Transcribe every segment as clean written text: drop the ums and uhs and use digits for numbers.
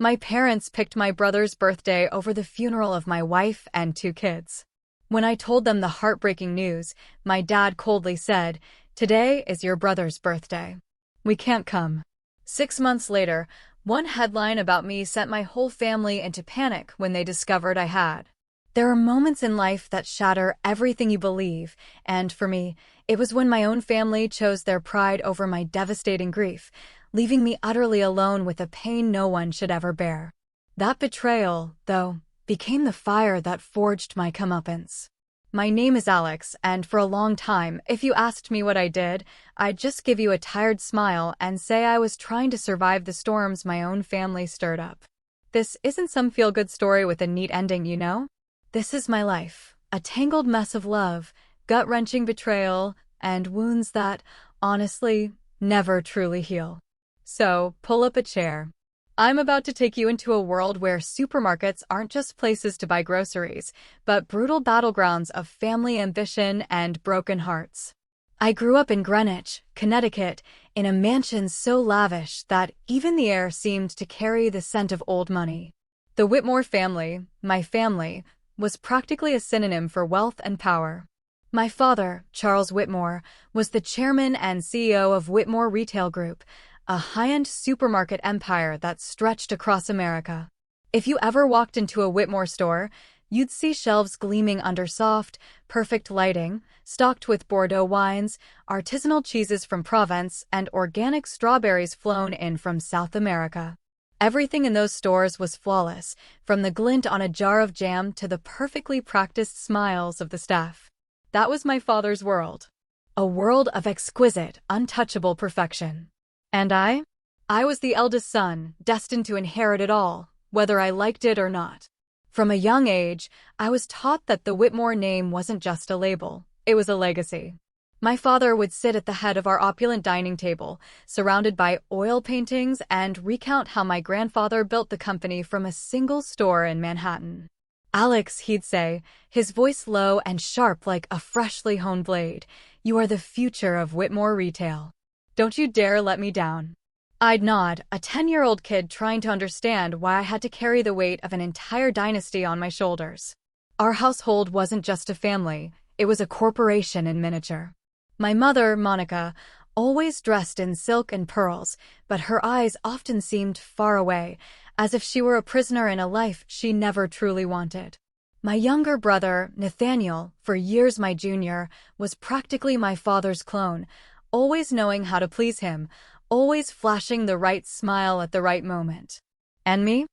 My parents picked my brother's birthday over the funeral of my wife and 2 kids. When I told them the heartbreaking news, my dad coldly said, "Today is your brother's birthday. We can't come." 6 months later, one headline about me sent my whole family into panic when they discovered I had. There are moments in life that shatter everything you believe, and for me, it was when my own family chose their pride over my devastating grief, leaving me utterly alone with a pain no one should ever bear. That betrayal, though, became the fire that forged my comeuppance. My name is Alex, and for a long time, if you asked me what I did, I'd just give you a tired smile and say I was trying to survive the storms my own family stirred up. This isn't some feel-good story with a neat ending, you know? This is my life, a tangled mess of love, gut-wrenching betrayal, and wounds that, honestly, never truly heal. So, pull up a chair. I'm about to take you into a world where supermarkets aren't just places to buy groceries, but brutal battlegrounds of family ambition and broken hearts. I grew up in Greenwich, Connecticut, in a mansion so lavish that even the air seemed to carry the scent of old money. The Whitmore family, my family, was practically a synonym for wealth and power. My father, Charles Whitmore, was the chairman and CEO of Whitmore Retail Group, a high-end supermarket empire that stretched across America. If you ever walked into a Whitmore store, you'd see shelves gleaming under soft, perfect lighting, stocked with Bordeaux wines, artisanal cheeses from Provence, and organic strawberries flown in from South America. Everything in those stores was flawless, from the glint on a jar of jam to the perfectly practiced smiles of the staff. That was my father's world. A world of exquisite, untouchable perfection. And I was the eldest son, destined to inherit it all, whether I liked it or not. From a young age, I was taught that the Whitmore name wasn't just a label, it was a legacy. My father would sit at the head of our opulent dining table, surrounded by oil paintings, and recount how my grandfather built the company from a single store in Manhattan. "Alex," he'd say, his voice low and sharp like a freshly honed blade, "you are the future of Whitmore retail. Don't you dare let me down." I'd nod, a 10-year-old kid trying to understand why I had to carry the weight of an entire dynasty on my shoulders. Our household wasn't just a family, it was a corporation in miniature. My mother, Monica, always dressed in silk and pearls, but her eyes often seemed far away, as if she were a prisoner in a life she never truly wanted. My younger brother, Nathaniel, for years my junior, was practically my father's clone, always knowing how to please him, always flashing the right smile at the right moment. And me?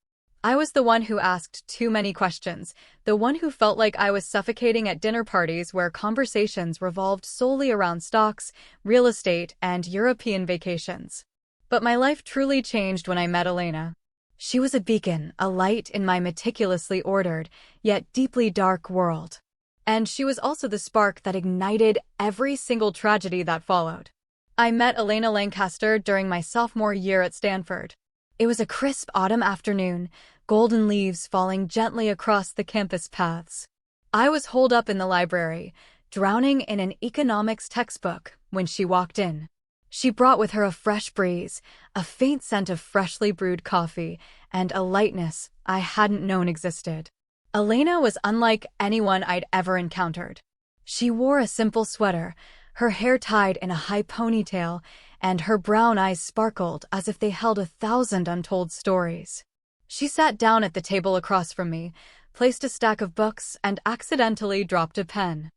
I was the one who asked too many questions, the one who felt like I was suffocating at dinner parties where conversations revolved solely around stocks, real estate, and European vacations. But my life truly changed when I met Elena. She was a beacon, a light in my meticulously ordered, yet deeply dark world. And she was also the spark that ignited every single tragedy that followed. I met Elena Lancaster during my sophomore year at Stanford. It was a crisp autumn afternoon, golden leaves falling gently across the campus paths. I was holed up in the library, drowning in an economics textbook, when she walked in. She brought with her a fresh breeze, a faint scent of freshly brewed coffee, and a lightness I hadn't known existed. Elena was unlike anyone I'd ever encountered. She wore a simple sweater, her hair tied in a high ponytail, and her brown eyes sparkled as if they held 1,000 untold stories. She sat down at the table across from me, placed a stack of books, and accidentally dropped a pen.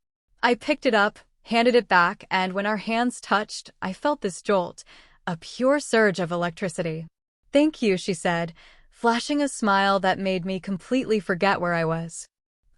I picked it up, handed it back, and when our hands touched, I felt this jolt, a pure surge of electricity. "Thank you," she said, flashing a smile that made me completely forget where I was.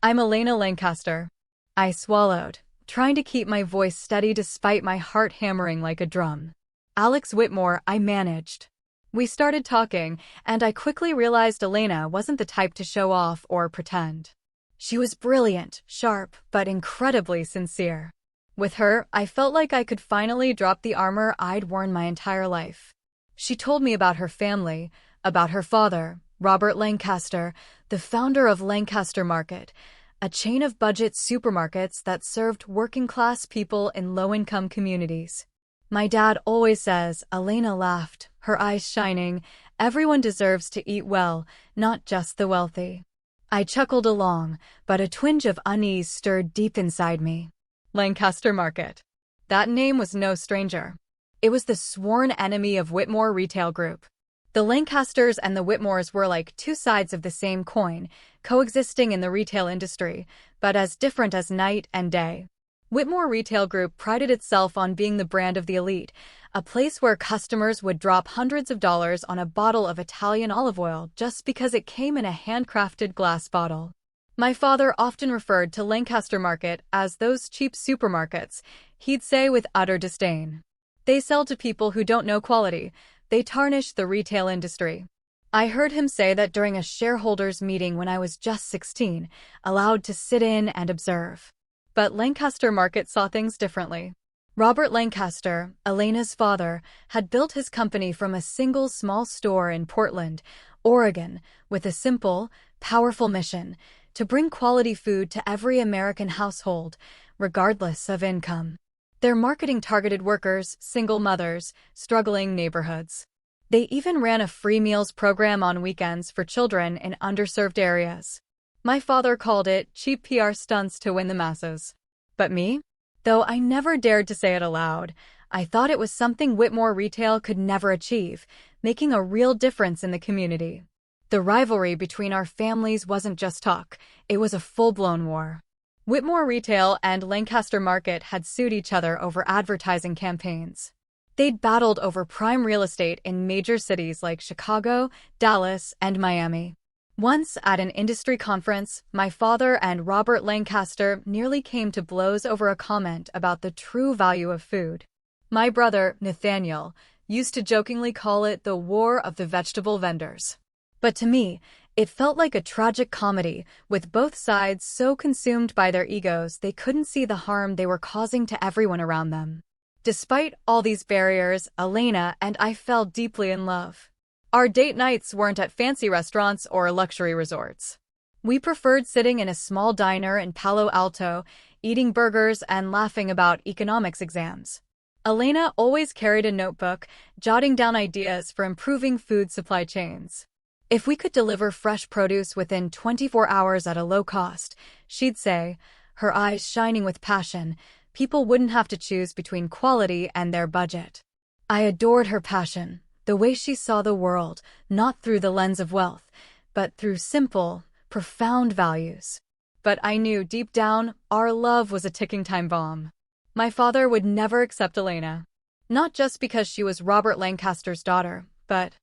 "I'm Elena Lancaster." I swallowed, trying to keep my voice steady despite my heart hammering like a drum. "Alex Whitmore," I managed. We started talking, and I quickly realized Elena wasn't the type to show off or pretend. She was brilliant, sharp, but incredibly sincere. With her, I felt like I could finally drop the armor I'd worn my entire life. She told me about her family, about her father, Robert Lancaster, the founder of Lancaster Market, a chain of budget supermarkets that served working-class people in low-income communities. My dad always says, Elena laughed, her eyes shining, everyone deserves to eat well, not just the wealthy. I chuckled along, but a twinge of unease stirred deep inside me. Lancaster Market. That name was no stranger. It was the sworn enemy of Whitmore Retail Group. The Lancasters and the Whitmores were like two sides of the same coin, coexisting in the retail industry, but as different as night and day. Whitmore Retail Group prided itself on being the brand of the elite, a place where customers would drop hundreds of dollars on a bottle of Italian olive oil just because it came in a handcrafted glass bottle. My father often referred to Lancaster Market as those cheap supermarkets, he'd say with utter disdain. They sell to people who don't know quality. They tarnish the retail industry. I heard him say that during a shareholders' meeting when I was just 16, allowed to sit in and observe. But Lancaster Market saw things differently. Robert Lancaster, Elena's father, had built his company from a single small store in Portland, Oregon, with a simple, powerful mission: to bring quality food to every American household, regardless of income. Their marketing targeted workers, single mothers, struggling neighborhoods. They even ran a free meals program on weekends for children in underserved areas. My father called it cheap PR stunts to win the masses. But me? Though I never dared to say it aloud, I thought it was something Whitmore Retail could never achieve, making a real difference in the community. The rivalry between our families wasn't just talk, it was a full-blown war. Whitmore Retail and Lancaster Market had sued each other over advertising campaigns. They'd battled over prime real estate in major cities like Chicago, Dallas, and Miami. Once, at an industry conference, my father and Robert Lancaster nearly came to blows over a comment about the true value of food. My brother, Nathaniel, used to jokingly call it the war of the vegetable vendors. But to me, it felt like a tragic comedy, with both sides so consumed by their egos they couldn't see the harm they were causing to everyone around them. Despite all these barriers, Elena and I fell deeply in love. Our date nights weren't at fancy restaurants or luxury resorts. We preferred sitting in a small diner in Palo Alto, eating burgers and laughing about economics exams. Elena always carried a notebook, jotting down ideas for improving food supply chains. If we could deliver fresh produce within 24 hours at a low cost, she'd say, her eyes shining with passion, people wouldn't have to choose between quality and their budget. I adored her passion, the way she saw the world, not through the lens of wealth, but through simple, profound values. But I knew deep down, our love was a ticking time bomb. My father would never accept Elena. Not just because she was Robert Lancaster's daughter, but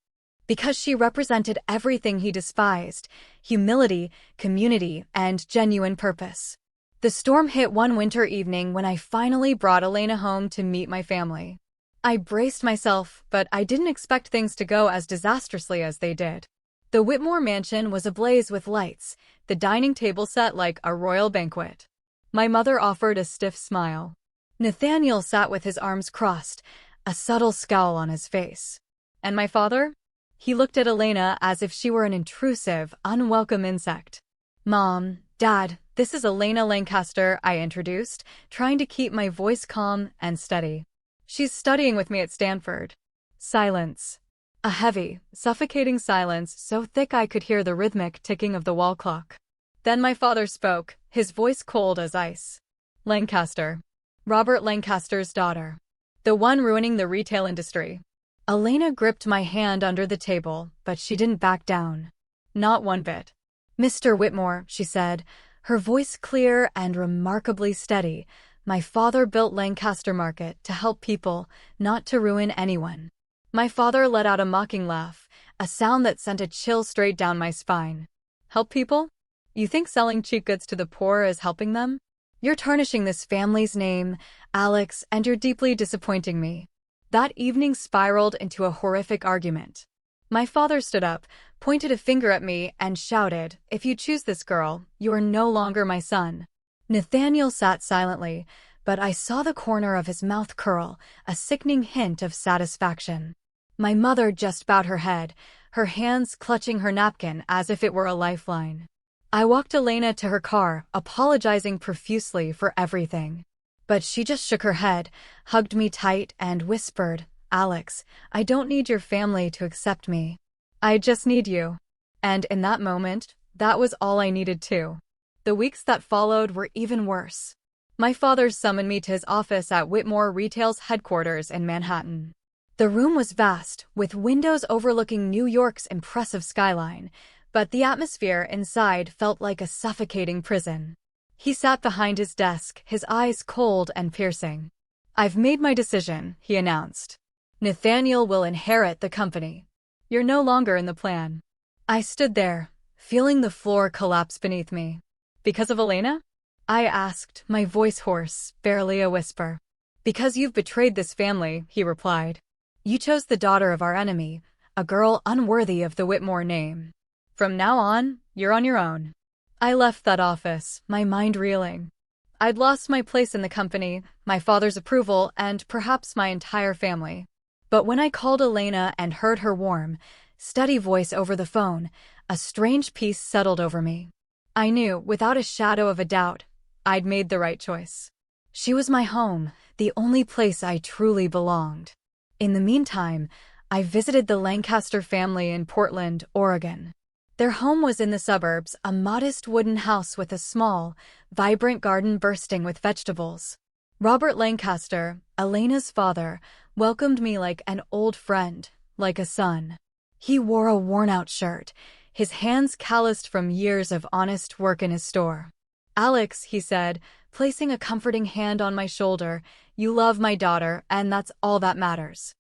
because she represented everything he despised: humility, community, and genuine purpose. The storm hit one winter evening when I finally brought Elena home to meet my family. I braced myself, but I didn't expect things to go as disastrously as they did. The Whitmore mansion was ablaze with lights, the dining table set like a royal banquet. My mother offered a stiff smile. Nathaniel sat with his arms crossed, a subtle scowl on his face. And my father? He looked at Elena as if she were an intrusive, unwelcome insect. "Mom, Dad, this is Elena Lancaster," I introduced, trying to keep my voice calm and steady. "She's studying with me at Stanford." Silence. A heavy, suffocating silence so thick I could hear the rhythmic ticking of the wall clock. Then my father spoke, his voice cold as ice. "Lancaster. Robert Lancaster's daughter. The one ruining the retail industry." Elena gripped my hand under the table, but she didn't back down. Not one bit. "Mr. Whitmore," she said, her voice clear and remarkably steady, "my father built Lancaster Market to help people, not to ruin anyone." My father let out a mocking laugh, a sound that sent a chill straight down my spine. "Help people? You think selling cheap goods to the poor is helping them? You're tarnishing this family's name, Alex, and you're deeply disappointing me." That evening spiraled into a horrific argument. My father stood up, pointed a finger at me, and shouted, "If you choose this girl, you are no longer my son." Nathaniel sat silently, but I saw the corner of his mouth curl, a sickening hint of satisfaction. My mother just bowed her head, her hands clutching her napkin as if it were a lifeline. I walked Elena to her car, apologizing profusely for everything. But she just shook her head, hugged me tight, and whispered, "Alex, I don't need your family to accept me. I just need you." And in that moment, that was all I needed too. The weeks that followed were even worse. My father summoned me to his office at Whitmore Retail's headquarters in Manhattan. The room was vast, with windows overlooking New York's impressive skyline, but the atmosphere inside felt like a suffocating prison. He sat behind his desk, his eyes cold and piercing. "I've made my decision," he announced. "Nathaniel will inherit the company. You're no longer in the plan." I stood there, feeling the floor collapse beneath me. "Because of Elena?" I asked, my voice hoarse, barely a whisper. "Because you've betrayed this family," he replied. "You chose the daughter of our enemy, a girl unworthy of the Whitmore name. From now on, you're on your own." I left that office, my mind reeling. I'd lost my place in the company, my father's approval, and perhaps my entire family. But when I called Elena and heard her warm, steady voice over the phone, a strange peace settled over me. I knew, without a shadow of a doubt, I'd made the right choice. She was my home, the only place I truly belonged. In the meantime, I visited the Lancaster family in Portland, Oregon. Their home was in the suburbs, a modest wooden house with a small, vibrant garden bursting with vegetables. Robert Lancaster, Elena's father, welcomed me like an old friend, like a son. He wore a worn-out shirt, his hands calloused from years of honest work in his store. "Alex," he said, placing a comforting hand on my shoulder, "you love my daughter, and that's all that matters.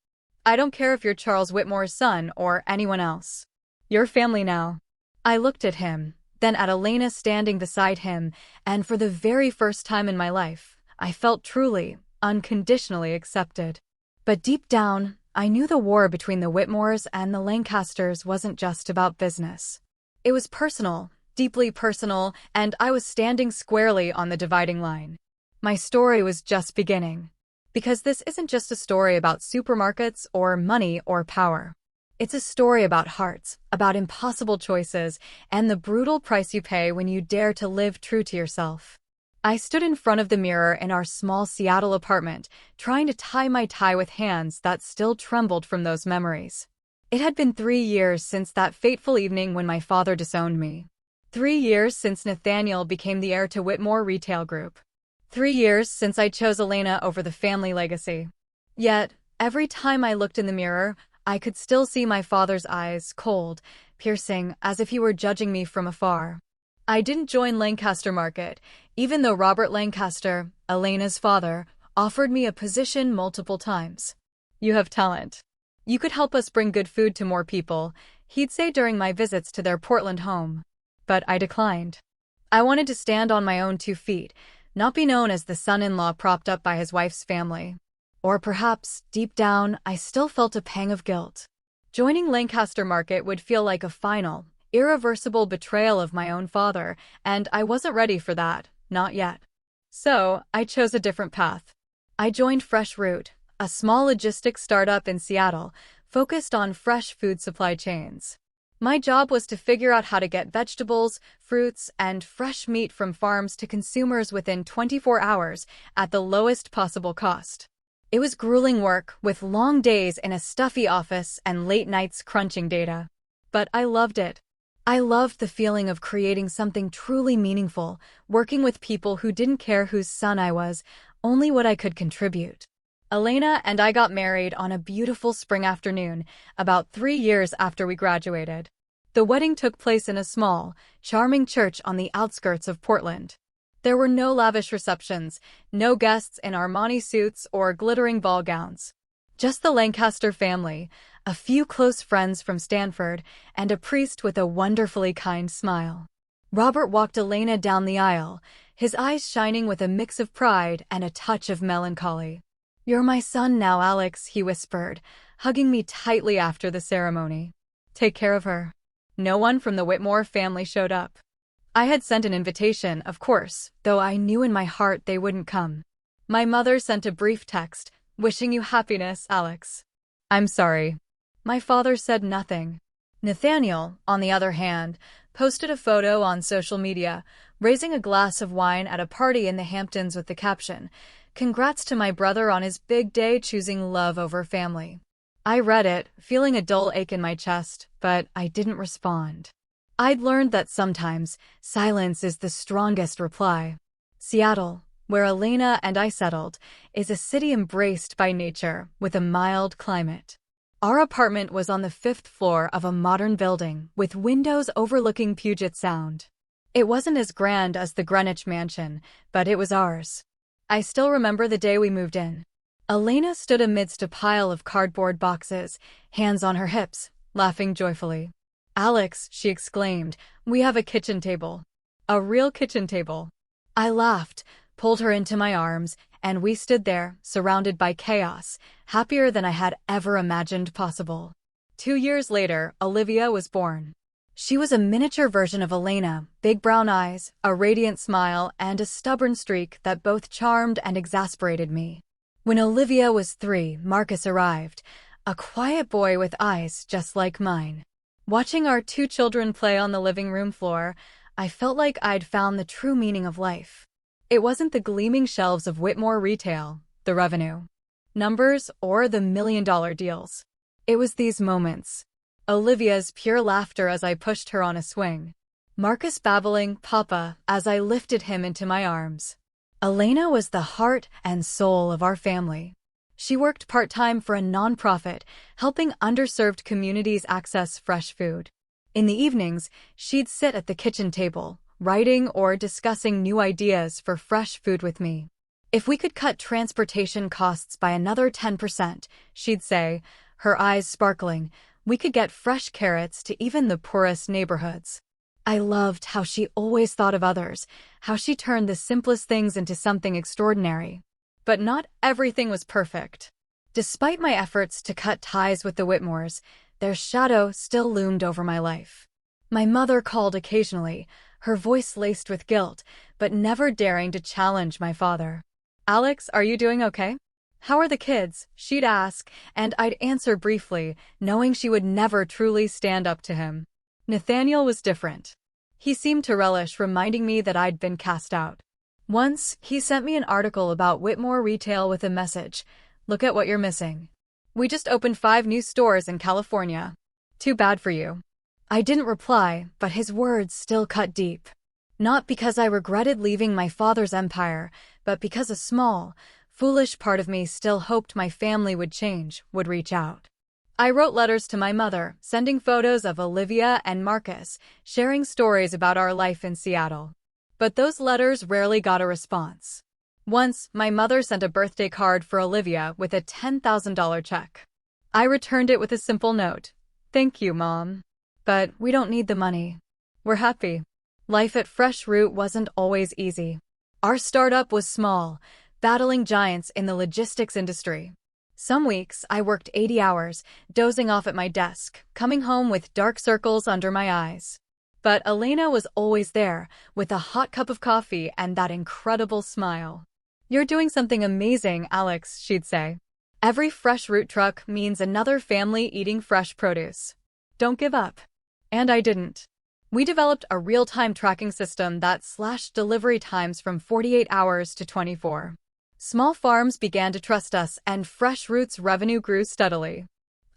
I don't care if you're Charles Whitmore's son or anyone else. You're family now." I looked at him, then at Elena standing beside him, and for the very first time in my life, I felt truly, unconditionally accepted. But deep down, I knew the war between the Whitmores and the Lancasters wasn't just about business. It was personal, deeply personal, and I was standing squarely on the dividing line. My story was just beginning. Because this isn't just a story about supermarkets or money or power. It's a story about hearts, about impossible choices, and the brutal price you pay when you dare to live true to yourself. I stood in front of the mirror in our small Seattle apartment, trying to tie my tie with hands that still trembled from those memories. It had been 3 years since that fateful evening when my father disowned me. 3 years since Nathaniel became the heir to Whitmore Retail Group. 3 years since I chose Elena over the family legacy. Yet, every time I looked in the mirror, I could still see my father's eyes, cold, piercing, as if he were judging me from afar. I didn't join Lancaster Market, even though Robert Lancaster, Elena's father, offered me a position multiple times. "You have talent. You could help us bring good food to more people," he'd say during my visits to their Portland home. But I declined. I wanted to stand on my own 2 feet, not be known as the son-in-law propped up by his wife's family. Or perhaps, deep down, I still felt a pang of guilt. Joining Lancaster Market would feel like a final, irreversible betrayal of my own father, and I wasn't ready for that, not yet. So, I chose a different path. I joined Fresh Route, a small logistics startup in Seattle, focused on fresh food supply chains. My job was to figure out how to get vegetables, fruits, and fresh meat from farms to consumers within 24 hours at the lowest possible cost. It was grueling work, with long days in a stuffy office and late nights crunching data. But I loved it. I loved the feeling of creating something truly meaningful, working with people who didn't care whose son I was, only what I could contribute. Elena and I got married on a beautiful spring afternoon, about 3 years after we graduated. The wedding took place in a small, charming church on the outskirts of Portland. There were no lavish receptions, no guests in Armani suits or glittering ball gowns. Just the Lancaster family, a few close friends from Stanford, and a priest with a wonderfully kind smile. Robert walked Elena down the aisle, his eyes shining with a mix of pride and a touch of melancholy. "You're my son now, Alex," he whispered, hugging me tightly after the ceremony. "Take care of her." No one from the Whitmore family showed up. I had sent an invitation, of course, though I knew in my heart they wouldn't come. My mother sent a brief text, "Wishing you happiness, Alex." "I'm sorry." My father said nothing. Nathaniel, on the other hand, posted a photo on social media, raising a glass of wine at a party in the Hamptons with the caption, Congrats to my brother on his big day choosing love over family. I read it, feeling a dull ache in my chest, but I didn't respond. I'd learned that sometimes silence is the strongest reply. Seattle, where Elena and I settled, is a city embraced by nature with a mild climate. Our apartment was on the 5th floor of a modern building with windows overlooking Puget Sound. It wasn't as grand as the Greenwich Mansion, but it was ours. I still remember the day we moved in. Elena stood amidst a pile of cardboard boxes, hands on her hips, laughing joyfully. "Alex," she exclaimed, "we have a kitchen table. A real kitchen table." I laughed, pulled her into my arms, and we stood there, surrounded by chaos, happier than I had ever imagined possible. 2 years later, Olivia was born. She was a miniature version of Elena, big brown eyes, a radiant smile, and a stubborn streak that both charmed and exasperated me. When Olivia was 3, Marcus arrived, a quiet boy with eyes just like mine. Watching our 2 children play on the living room floor, I felt like I'd found the true meaning of life. It wasn't the gleaming shelves of Whitmore retail, the revenue numbers, or the million-dollar deals. It was these moments. Olivia's pure laughter as I pushed her on a swing. Marcus babbling, "Papa," as I lifted him into my arms. Elena was the heart and soul of our family. She worked part-time for a nonprofit, helping underserved communities access fresh food. In the evenings, she'd sit at the kitchen table, writing or discussing new ideas for fresh food with me. "If we could cut transportation costs by another 10%, she'd say, her eyes sparkling, "we could get fresh carrots to even the poorest neighborhoods." I loved how she always thought of others, how she turned the simplest things into something extraordinary. But not everything was perfect. Despite my efforts to cut ties with the Whitmores, their shadow still loomed over my life. My mother called occasionally, her voice laced with guilt, but never daring to challenge my father. "Alex, are you doing okay? How are the kids?" she'd ask, and I'd answer briefly, knowing she would never truly stand up to him. Nathaniel was different. He seemed to relish reminding me that I'd been cast out. Once, he sent me an article about Whitmore retail with a message, "Look at what you're missing. We just opened 5 new stores in California. Too bad for you." I didn't reply, but his words still cut deep. Not because I regretted leaving my father's empire, but because a small, foolish part of me still hoped my family would change, would reach out. I wrote letters to my mother, sending photos of Olivia and Marcus, sharing stories about our life in Seattle. But those letters rarely got a response. Once, my mother sent a birthday card for Olivia with a $10,000 check. I returned it with a simple note. "Thank you, Mom. But we don't need the money. We're happy." Life at Fresh Root wasn't always easy. Our startup was small, battling giants in the logistics industry. Some weeks, I worked 80 hours, dozing off at my desk, coming home with dark circles under my eyes. But Elena was always there, with a hot cup of coffee and that incredible smile. "You're doing something amazing, Alex," she'd say. "Every Fresh Root truck means another family eating fresh produce. Don't give up." And I didn't. We developed a real-time tracking system that slashed delivery times from 48 hours to 24. Small farms began to trust us, and Fresh Root's revenue grew steadily.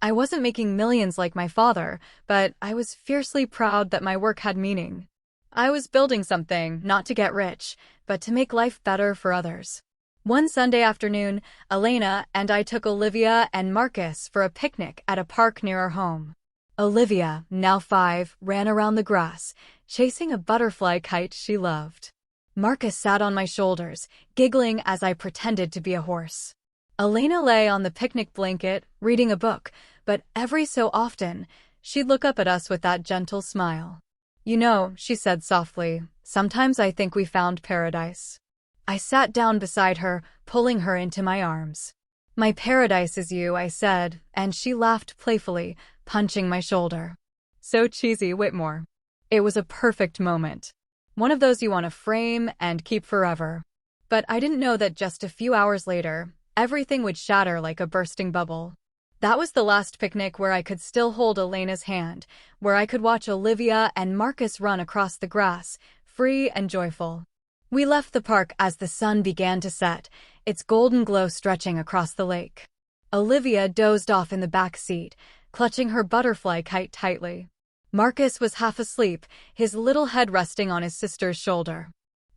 I wasn't making millions like my father, but I was fiercely proud that my work had meaning. I was building something, not to get rich, but to make life better for others. One Sunday afternoon, Elena and I took Olivia and Marcus for a picnic at a park near our home. Olivia, now 5, ran around the grass, chasing a butterfly kite she loved. Marcus sat on my shoulders, giggling as I pretended to be a horse. Elena lay on the picnic blanket, reading a book, but every so often, she'd look up at us with that gentle smile. "You know," she said softly, "sometimes I think we found paradise." I sat down beside her, pulling her into my arms. "My paradise is you," I said, and she laughed playfully, punching my shoulder. So cheesy, Whitmore. It was a perfect moment. One of those you want to frame and keep forever. But I didn't know that just a few hours later, everything would shatter like a bursting bubble. That was the last picnic where I could still hold Elena's hand, where I could watch Olivia and Marcus run across the grass, free and joyful. We left the park as the sun began to set, its golden glow stretching across the lake. Olivia dozed off in the back seat, clutching her butterfly kite tightly. Marcus was half asleep, his little head resting on his sister's shoulder.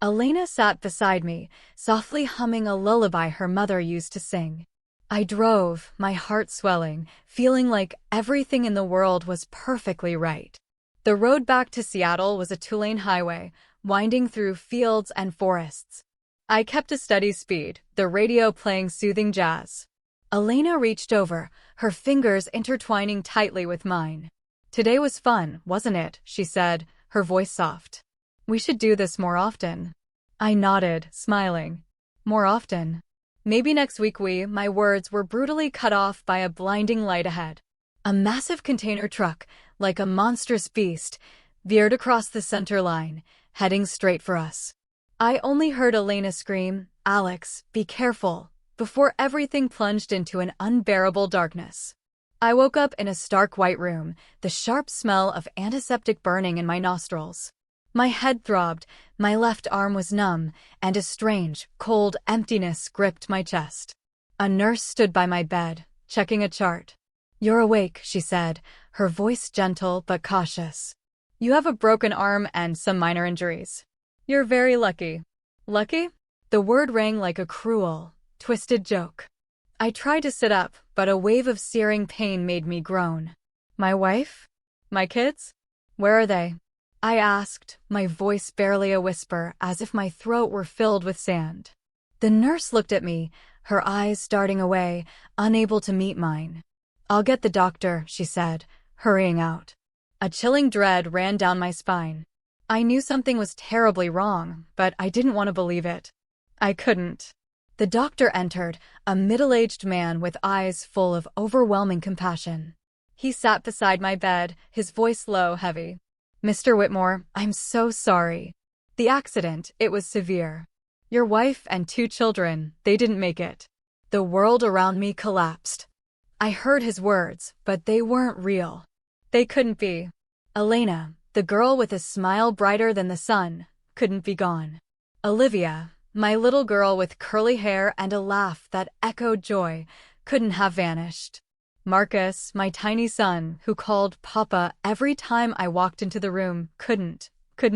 Elena sat beside me, softly humming a lullaby her mother used to sing. I drove, my heart swelling, feeling like everything in the world was perfectly right. The road back to Seattle was a two-lane highway, winding through fields and forests. I kept a steady speed, the radio playing soothing jazz. Elena reached over, her fingers intertwining tightly with mine. "Today was fun, wasn't it?" she said, her voice soft. "We should do this more often." I nodded, smiling. More often. Maybe next week my words were brutally cut off by a blinding light ahead. A massive container truck, like a monstrous beast, veered across the center line, heading straight for us. I only heard Elena scream, "Alex, be careful," before everything plunged into an unbearable darkness. I woke up in a stark white room, the sharp smell of antiseptic burning in my nostrils. My head throbbed, my left arm was numb, and a strange, cold emptiness gripped my chest. A nurse stood by my bed, checking a chart. "You're awake," she said, her voice gentle but cautious. "You have a broken arm and some minor injuries. You're very lucky." Lucky? The word rang like a cruel, twisted joke. I tried to sit up, but a wave of searing pain made me groan. "My wife? My kids? Where are they?" I asked, my voice barely a whisper, as if my throat were filled with sand. The nurse looked at me, her eyes darting away, unable to meet mine. "I'll get the doctor," she said, hurrying out. A chilling dread ran down my spine. I knew something was terribly wrong, but I didn't want to believe it. I couldn't. The doctor entered, a middle-aged man with eyes full of overwhelming compassion. He sat beside my bed, his voice low, heavy. "Mr. Whitmore, I'm so sorry. The accident, it was severe. Your wife and 2 children, they didn't make it." The world around me collapsed. I heard his words, but they weren't real. They couldn't be. Elena, the girl with a smile brighter than the sun, couldn't be gone. Olivia, my little girl with curly hair and a laugh that echoed joy, couldn't have vanished. Marcus, my tiny son, who called Papa every time I walked into the room, couldn't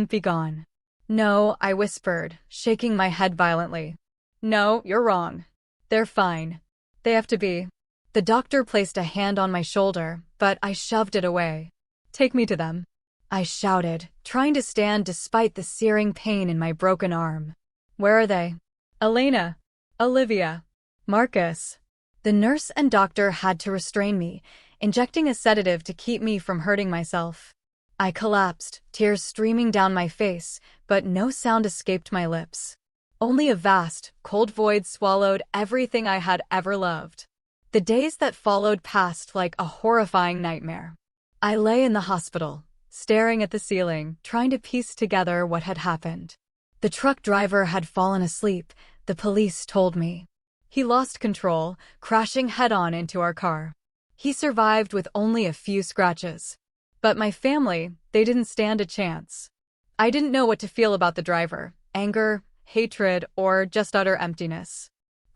be gone. "No," I whispered, shaking my head violently. "No, you're wrong. They're fine. They have to be." The doctor placed a hand on my shoulder, but I shoved it away. "Take me to them," I shouted, trying to stand despite the searing pain in my broken arm. "Where are they?" "Elena. Olivia. Marcus." The nurse and doctor had to restrain me, injecting a sedative to keep me from hurting myself. I collapsed, tears streaming down my face, but no sound escaped my lips. Only a vast, cold void swallowed everything I had ever loved. The days that followed passed like a horrifying nightmare. I lay in the hospital, staring at the ceiling, trying to piece together what had happened. The truck driver had fallen asleep, the police told me. He lost control, crashing head-on into our car. He survived with only a few scratches. But my family, they didn't stand a chance. I didn't know what to feel about the driver, anger, hatred, or just utter emptiness.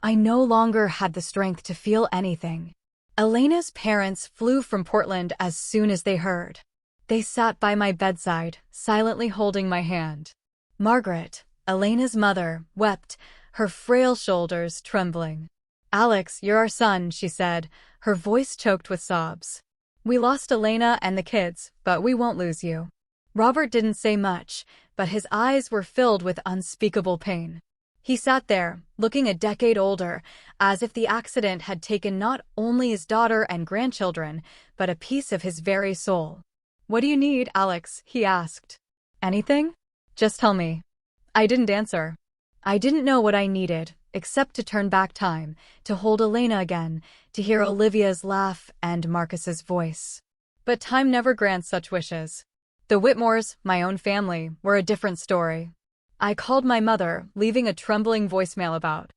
I no longer had the strength to feel anything. Elena's parents flew from Portland as soon as they heard. They sat by my bedside, silently holding my hand. Margaret, Elena's mother, wept, her frail shoulders trembling. "Alex, you're our son," she said, her voice choked with sobs. "We lost Elena and the kids, but we won't lose you." Robert didn't say much, but his eyes were filled with unspeakable pain. He sat there, looking a decade older, as if the accident had taken not only his daughter and grandchildren, but a piece of his very soul. "What do you need, Alex?" he asked. "Anything? Just tell me." I didn't answer. I didn't know what I needed, except to turn back time, to hold Elena again, to hear Olivia's laugh and Marcus's voice. But time never grants such wishes. The Whitmores, my own family, were a different story. I called my mother, leaving a trembling voicemail about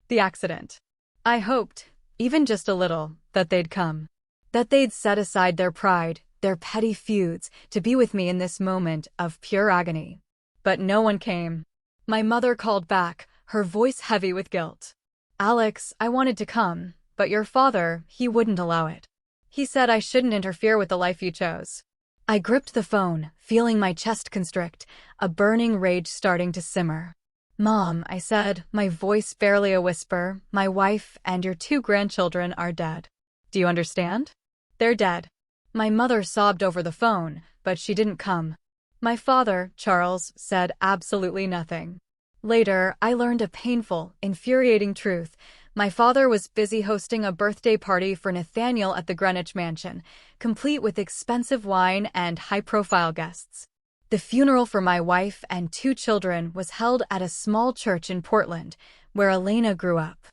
the accident. I hoped, even just a little, that they'd come. That they'd set aside their pride, their petty feuds, to be with me in this moment of pure agony. But no one came. My mother called back, her voice heavy with guilt. Alex, I wanted to come, but your father, he wouldn't allow it. He said I shouldn't interfere with the life you chose. I gripped the phone, feeling my chest constrict, a burning rage starting to simmer. Mom, I said, my voice barely a whisper, my wife and your 2 grandchildren are dead. Do you understand? They're dead. My mother sobbed over the phone, but she didn't come. My father, Charles, said absolutely nothing. Later, I learned a painful, infuriating truth. My father was busy hosting a birthday party for Nathaniel at the Greenwich Mansion, complete with expensive wine and high-profile guests. The funeral for my wife and 2 children was held at a small church in Portland, where Elena grew up.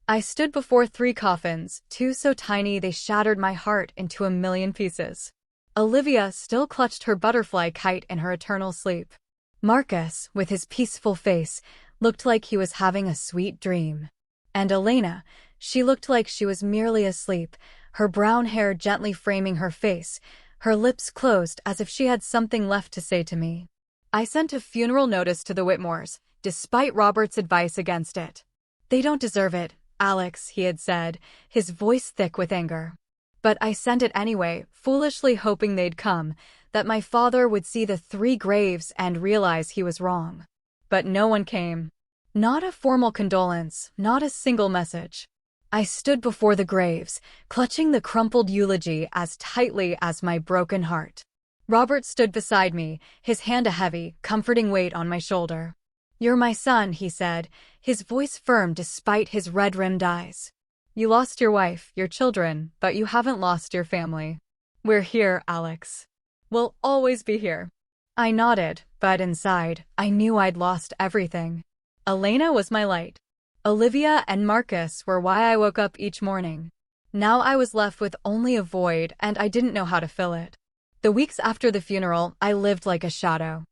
I stood before 3 coffins, 2 so tiny they shattered my heart into a million pieces. Olivia still clutched her butterfly kite in her eternal sleep. Marcus, with his peaceful face, looked like he was having a sweet dream. And Elena, she looked like she was merely asleep, her brown hair gently framing her face, her lips closed as if she had something left to say to me. I sent a funeral notice to the Whitmores, despite Robert's advice against it. They don't deserve it, Alex, he had said, his voice thick with anger. But I sent it anyway, foolishly hoping they'd come, that my father would see the 3 graves and realize he was wrong. But no one came. Not a formal condolence, not a single message. I stood before the graves, clutching the crumpled eulogy as tightly as my broken heart. Robert stood beside me, his hand a heavy, comforting weight on my shoulder. You're my son, he said, his voice firm despite his red-rimmed eyes. You lost your wife, your children, but you haven't lost your family. We're here, Alex. We'll always be here. I nodded, but inside, I knew I'd lost everything. Elena was my light. Olivia and Marcus were why I woke up each morning. Now I was left with only a void, and I didn't know how to fill it. The weeks after the funeral, I lived like a shadow.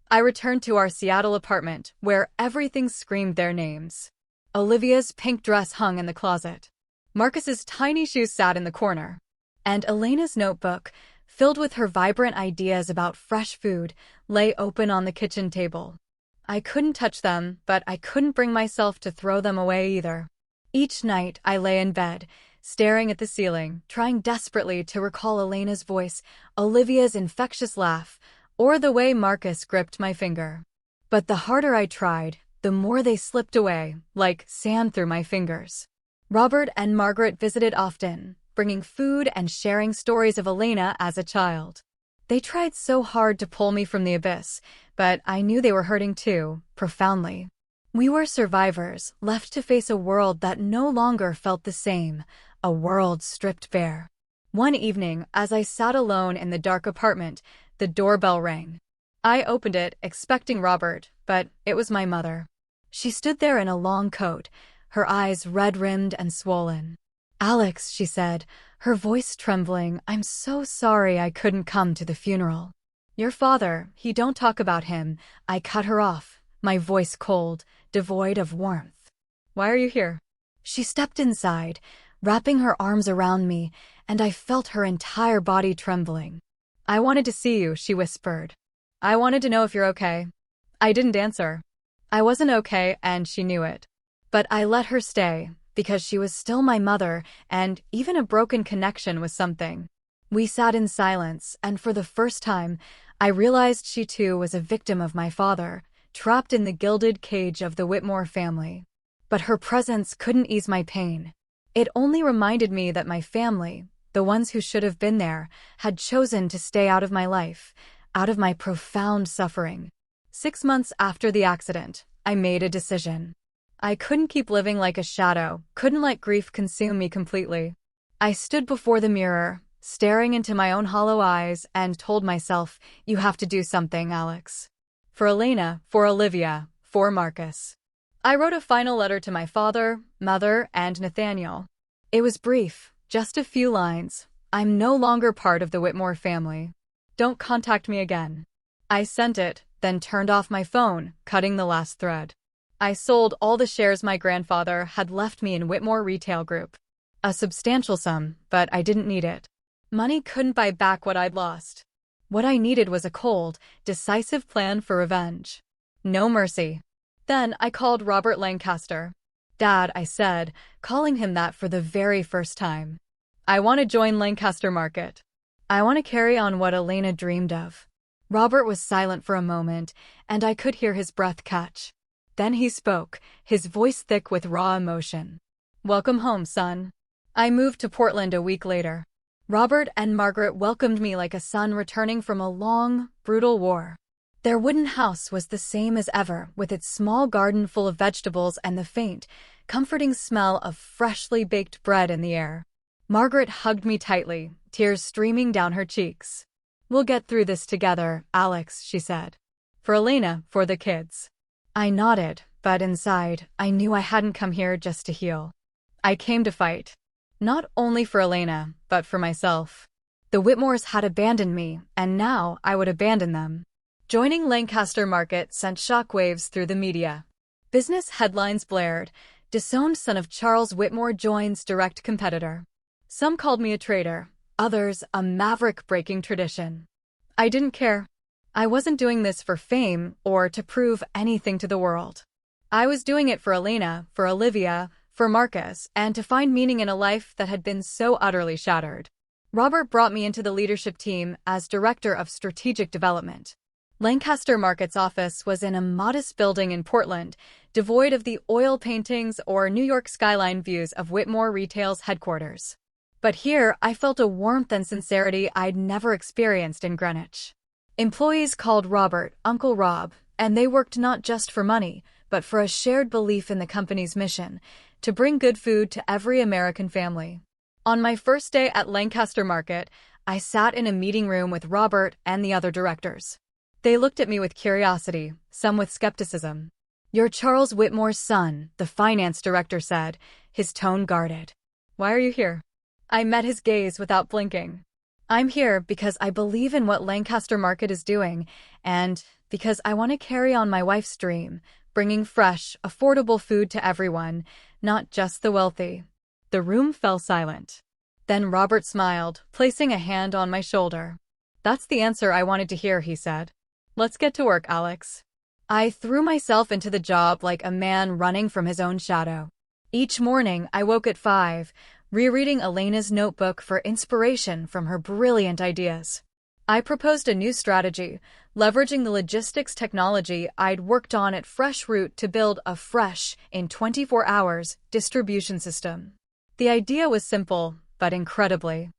I returned to our Seattle apartment, where everything screamed their names. Olivia's pink dress hung in the closet. Marcus's tiny shoes sat in the corner. And Elena's notebook, filled with her vibrant ideas about fresh food, lay open on the kitchen table. I couldn't touch them, but I couldn't bring myself to throw them away either. Each night, I lay in bed, staring at the ceiling, trying desperately to recall Elena's voice, Olivia's infectious laugh, or the way Marcus gripped my finger. But the harder I tried, the more they slipped away, like sand through my fingers. Robert and Margaret visited often, bringing food and sharing stories of Elena as a child. They tried so hard to pull me from the abyss, but I knew they were hurting too, profoundly. We were survivors, left to face a world that no longer felt the same, a world stripped bare. One evening, as I sat alone in the dark apartment, the doorbell rang. I opened it, expecting Robert, but it was my mother. She stood there in a long coat, her eyes red-rimmed and swollen. Alex, she said, her voice trembling, I'm so sorry I couldn't come to the funeral. Your father, he don't talk about him. I cut her off, my voice cold, devoid of warmth. Why are you here? She stepped inside, wrapping her arms around me, and I felt her entire body trembling. I wanted to see you, she whispered. I wanted to know if you're okay. I didn't answer. I wasn't okay, and she knew it. But I let her stay, because she was still my mother, and even a broken connection was something. We sat in silence, and for the first time, I realized she too was a victim of my father, trapped in the gilded cage of the Whitmore family. But her presence couldn't ease my pain. It only reminded me that my family, the ones who should have been there, had chosen to stay out of my life, out of my profound suffering. 6 months after the accident, I made a decision. I couldn't keep living like a shadow, couldn't let grief consume me completely. I stood before the mirror, staring into my own hollow eyes, and told myself, you have to do something, Alex. For Elena, for Olivia, for Marcus. I wrote a final letter to my father, mother, and Nathaniel. It was brief, just a few lines. I'm no longer part of the Whitmore family. Don't contact me again. I sent it, then turned off my phone, cutting the last thread. I sold all the shares my grandfather had left me in Whitmore Retail Group. A substantial sum, but I didn't need it. Money couldn't buy back what I'd lost. What I needed was a cold, decisive plan for revenge. No mercy. Then I called Robert Lancaster. Dad, I said, calling him that for the very first time. I want to join Lancaster Market. I want to carry on what Elena dreamed of. Robert was silent for a moment, and I could hear his breath catch. Then he spoke, his voice thick with raw emotion. Welcome home, son. I moved to Portland a week later. Robert and Margaret welcomed me like a son returning from a long, brutal war. Their wooden house was the same as ever, with its small garden full of vegetables and the faint, comforting smell of freshly baked bread in the air. Margaret hugged me tightly, tears streaming down her cheeks. We'll get through this together, Alex, she said. For Elena, for the kids. I nodded, but inside, I knew I hadn't come here just to heal. I came to fight. Not only for Elena, but for myself. The Whitmores had abandoned me, and now I would abandon them. Joining Lancaster Market sent shockwaves through the media. Business headlines blared, "Disowned son of Charles Whitmore joins direct competitor." Some called me a traitor, others a maverick breaking tradition. I didn't care. I wasn't doing this for fame or to prove anything to the world. I was doing it for Elena, for Olivia, for Marcus, and to find meaning in a life that had been so utterly shattered. Robert brought me into the leadership team as Director of Strategic Development. Lancaster Market's office was in a modest building in Portland, devoid of the oil paintings or New York skyline views of Whitmore Retail's headquarters. But here, I felt a warmth and sincerity I'd never experienced in Greenwich. Employees called Robert Uncle Rob, and they worked not just for money, but for a shared belief in the company's mission, to bring good food to every American family. On my first day at Lancaster Market, I sat in a meeting room with Robert and the other directors. They looked at me with curiosity, some with skepticism. "You're Charles Whitmore's son," the finance director said, his tone guarded. "Why are you here?" I met his gaze without blinking. "I'm here because I believe in what Lancaster Market is doing, and because I want to carry on my wife's dream, bringing fresh, affordable food to everyone, not just the wealthy." The room fell silent. Then Robert smiled, placing a hand on my shoulder. "That's the answer I wanted to hear," he said. "Let's get to work, Alex." I threw myself into the job like a man running from his own shadow. Each morning, I woke at 5, rereading Elena's notebook for inspiration from her brilliant ideas. I proposed a new strategy, leveraging the logistics technology I'd worked on at Fresh Route to build a fresh, in 24 hours, distribution system. The idea was simple, but incredibly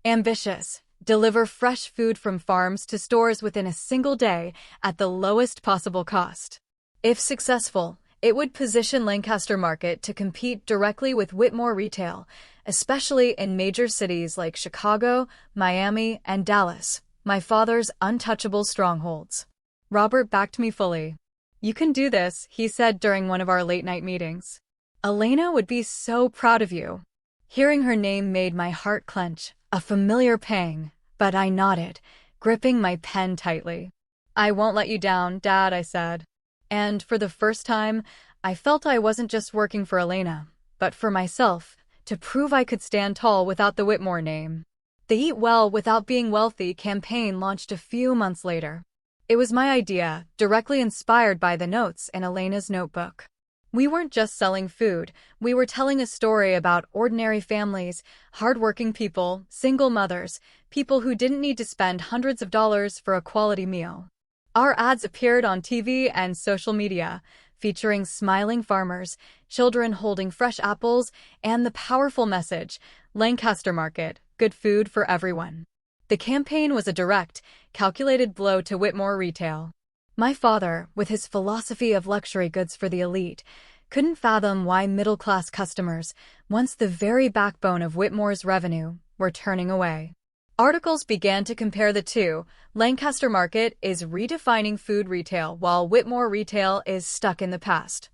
ambitious. Deliver fresh food from farms to stores within a single day at the lowest possible cost. If successful, it would position Lancaster Market to compete directly with Whitmore Retail, especially in major cities like Chicago, Miami, and Dallas, my father's untouchable strongholds. Robert backed me fully. "You can do this," he said during one of our late-night meetings. "Elena would be so proud of you." Hearing her name made my heart clench, a familiar pang, but I nodded, gripping my pen tightly. "I won't let you down, Dad," I said. And for the first time, I felt I wasn't just working for Elena, but for myself, to prove I could stand tall without the Whitmore name. The Eat Well Without Being Wealthy campaign launched a few months later. It was my idea, directly inspired by the notes in Elena's notebook. We weren't just selling food, we were telling a story about ordinary families, hardworking people, single mothers, people who didn't need to spend hundreds of dollars for a quality meal. Our ads appeared on TV and social media, featuring smiling farmers, children holding fresh apples, and the powerful message, "Lancaster Market, good food for everyone." The campaign was a direct, calculated blow to Whitmore Retail. My father, with his philosophy of luxury goods for the elite, couldn't fathom why middle-class customers, once the very backbone of Whitmore's revenue, were turning away. Articles began to compare the two. Lancaster Market is redefining food retail while Whitmore Retail is stuck in the past.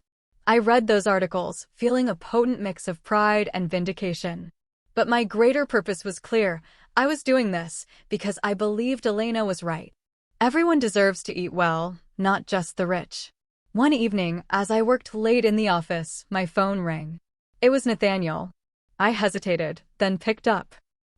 I read those articles, feeling a potent mix of pride and vindication. But my greater purpose was clear. I was doing this because I believed Elena was right. Everyone deserves to eat well, not just the rich. One evening, as I worked late in the office, my phone rang. It was Nathaniel. I hesitated, then picked up.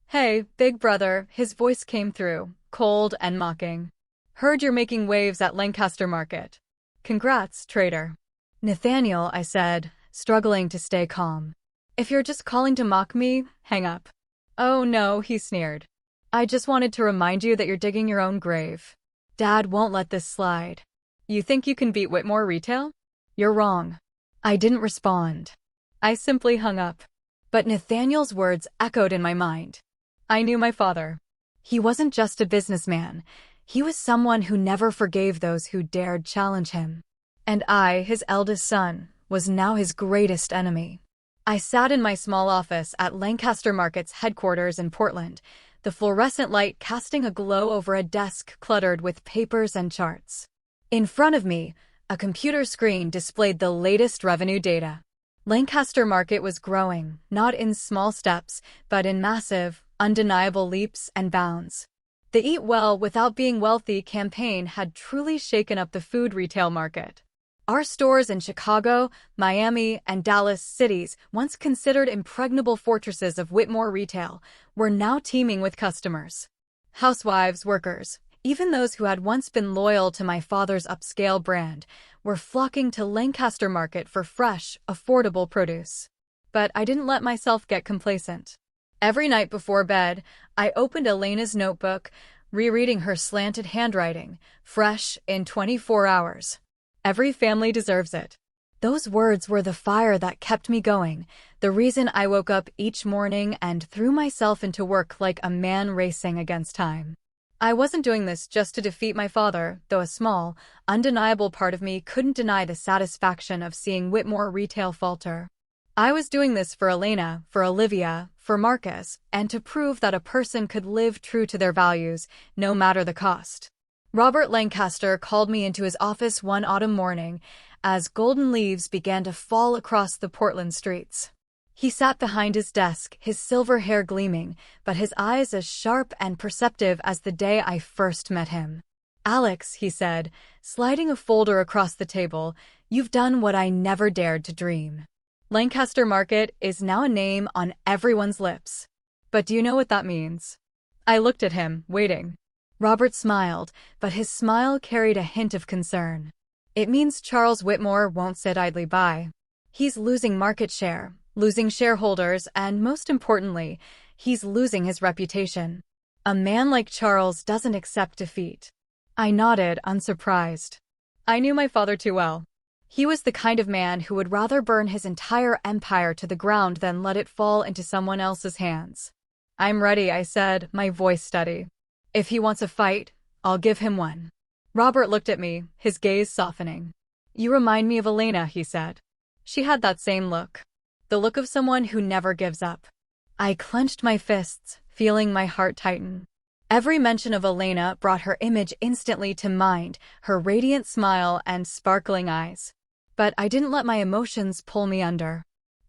"Hey, big brother," his voice came through, cold and mocking. "Heard you're making waves at Lancaster Market. Congrats, trader." Nathaniel, I said, struggling to stay calm. If you're just calling to mock me, hang up. Oh no, he sneered. I just wanted to remind you that you're digging your own grave. Dad won't let this slide. You think you can beat Whitmore Retail? You're wrong. I didn't respond. I simply hung up. But Nathaniel's words echoed in my mind. I knew my father. He wasn't just a businessman. He was someone who never forgave those who dared challenge him. And I, his eldest son, was now his greatest enemy. I sat in my small office at Lancaster Market's headquarters in Portland, the fluorescent light casting a glow over a desk cluttered with papers and charts. In front of me, a computer screen displayed the latest revenue data. Lancaster Market was growing, not in small steps, but in massive, undeniable leaps and bounds. The Eat Well Without Being Wealthy campaign had truly shaken up the food retail market. Our stores in Chicago, Miami, and Dallas cities, once considered impregnable fortresses of Whitmore retail, were now teeming with customers. Housewives, workers, even those who had once been loyal to my father's upscale brand, were flocking to Lancaster Market for fresh, affordable produce. But I didn't let myself get complacent. Every night before bed, I opened Elena's notebook, rereading her slanted handwriting, fresh in 24 hours. Every family deserves it. Those words were the fire that kept me going, the reason I woke up each morning and threw myself into work like a man racing against time. I wasn't doing this just to defeat my father, though a small, undeniable part of me couldn't deny the satisfaction of seeing Whitmore retail falter. I was doing this for Elena, for Olivia, for Marcus, and to prove that a person could live true to their values, no matter the cost. Robert Lancaster called me into his office one autumn morning as golden leaves began to fall across the Portland streets. He sat behind his desk, his silver hair gleaming, but his eyes as sharp and perceptive as the day I first met him. "Alex," he said, sliding a folder across the table, "you've done what I never dared to dream. Lancaster Market is now a name on everyone's lips. But do you know what that means?" I looked at him, waiting. Robert smiled, but his smile carried a hint of concern. "It means Charles Whitmore won't sit idly by. He's losing market share, losing shareholders, and most importantly, he's losing his reputation. A man like Charles doesn't accept defeat." I nodded, unsurprised. I knew my father too well. He was the kind of man who would rather burn his entire empire to the ground than let it fall into someone else's hands. "I'm ready," I said, my voice steady. "If he wants a fight, I'll give him one." Robert looked at me, his gaze softening. "You remind me of Elena," he said. She had that same look. The look of someone who never gives up. I clenched my fists, feeling my heart tighten. Every mention of Elena brought her image instantly to mind, her radiant smile and sparkling eyes. But I didn't let my emotions pull me under.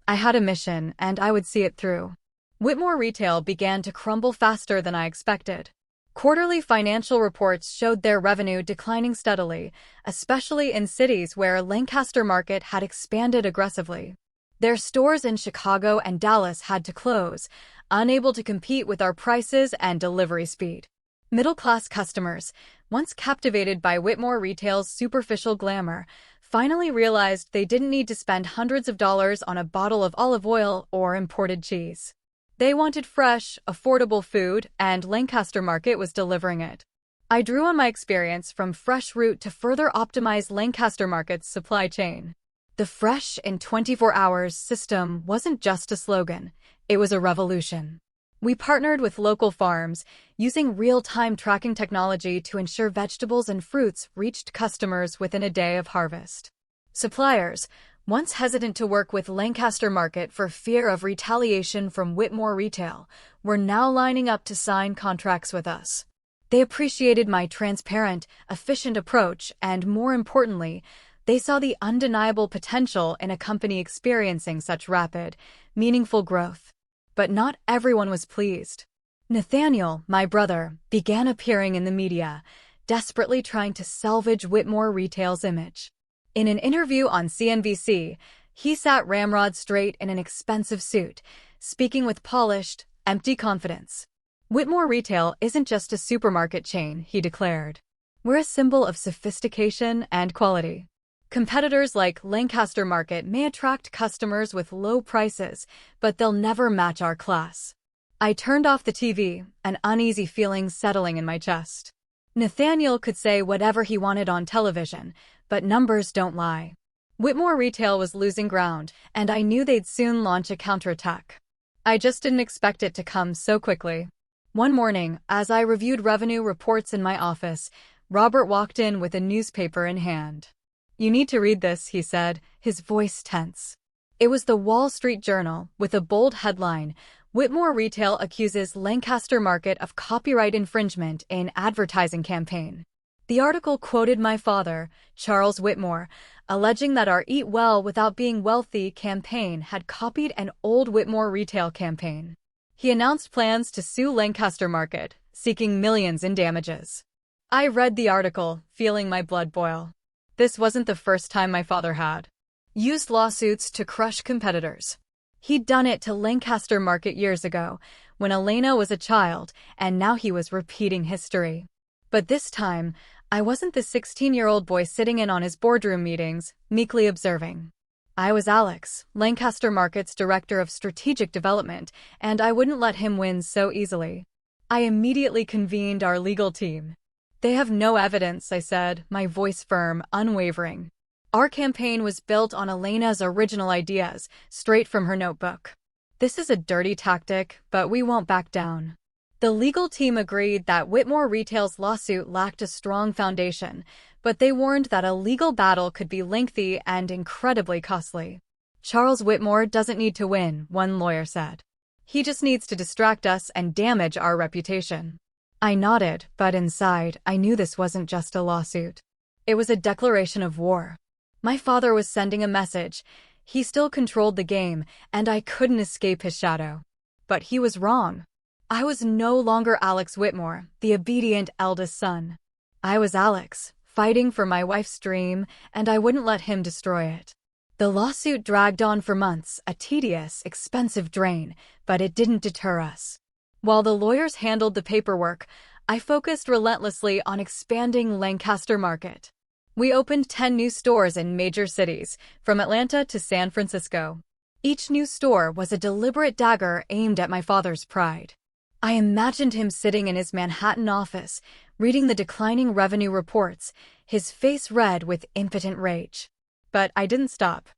I had a mission, and I would see it through. Whitmore retail began to crumble faster than I expected. Quarterly financial reports showed their revenue declining steadily, especially in cities where Lancaster Market had expanded aggressively. Their stores in Chicago and Dallas had to close, unable to compete with our prices and delivery speed. Middle-class customers, once captivated by Whitmore retail's superficial glamour, finally realized they didn't need to spend hundreds of dollars on a bottle of olive oil or imported cheese. They wanted fresh, affordable food, and Lancaster Market was delivering it. I drew on my experience from Fresh Route to further optimize Lancaster Market's supply chain. The Fresh in 24 Hours system wasn't just a slogan, it was a revolution. We partnered with local farms, using real-time tracking technology to ensure vegetables and fruits reached customers within a day of harvest. Suppliers, once hesitant to work with Lancaster Market for fear of retaliation from Whitmore Retail, were now lining up to sign contracts with us. They appreciated my transparent, efficient approach, and more importantly, they saw the undeniable potential in a company experiencing such rapid, meaningful growth. But not everyone was pleased. Nathaniel, my brother, began appearing in the media, desperately trying to salvage Whitmore Retail's image. In an interview on CNBC, he sat ramrod straight in an expensive suit, speaking with polished, empty confidence. "Whitmore Retail isn't just a supermarket chain," he declared. "We're a symbol of sophistication and quality. Competitors like Lancaster Market may attract customers with low prices, but they'll never match our class. I turned off the TV, an uneasy feeling settling in my chest. Nathaniel could say whatever he wanted on television, but numbers don't lie. Whitmore Retail was losing ground, and I knew they'd soon launch a counterattack. I just didn't expect it to come so quickly. One morning, as I reviewed revenue reports in my office, Robert walked in with a newspaper in hand. "You need to read this," he said, his voice tense. It was the Wall Street Journal, with a bold headline, "Whitmore Retail accuses Lancaster Market of copyright infringement in advertising campaign." The article quoted my father, Charles Whitmore, alleging that our Eat Well Without Being Wealthy campaign had copied an old Whitmore Retail campaign. He announced plans to sue Lancaster Market, seeking millions in damages. I read the article, feeling my blood boil. This wasn't the first time my father had used lawsuits to crush competitors. He'd done it to Lancaster Market years ago, when Elena was a child, and now he was repeating history. But this time, I wasn't the 16-year-old boy sitting in on his boardroom meetings, meekly observing. I was Alex, Lancaster Market's Director of Strategic Development, and I wouldn't let him win so easily. I immediately convened our legal team. "They have no evidence," I said, my voice firm, unwavering. "Our campaign was built on Elena's original ideas, straight from her notebook. This is a dirty tactic, but we won't back down." The legal team agreed that Whitmore Retail's lawsuit lacked a strong foundation, but they warned that a legal battle could be lengthy and incredibly costly. "Charles Whitmore doesn't need to win," one lawyer said. "He just needs to distract us and damage our reputation." I nodded, but inside, I knew this wasn't just a lawsuit. It was a declaration of war. My father was sending a message. He still controlled the game, and I couldn't escape his shadow. But he was wrong. I was no longer Alex Whitmore, the obedient eldest son. I was Alex, fighting for my wife's dream, and I wouldn't let him destroy it. The lawsuit dragged on for months, a tedious, expensive drain, but it didn't deter us. While the lawyers handled the paperwork, I focused relentlessly on expanding Lancaster Market. We opened 10 new stores in major cities, from Atlanta to San Francisco. Each new store was a deliberate dagger aimed at my father's pride. I imagined him sitting in his Manhattan office, reading the declining revenue reports, his face red with impotent rage. But I didn't stop.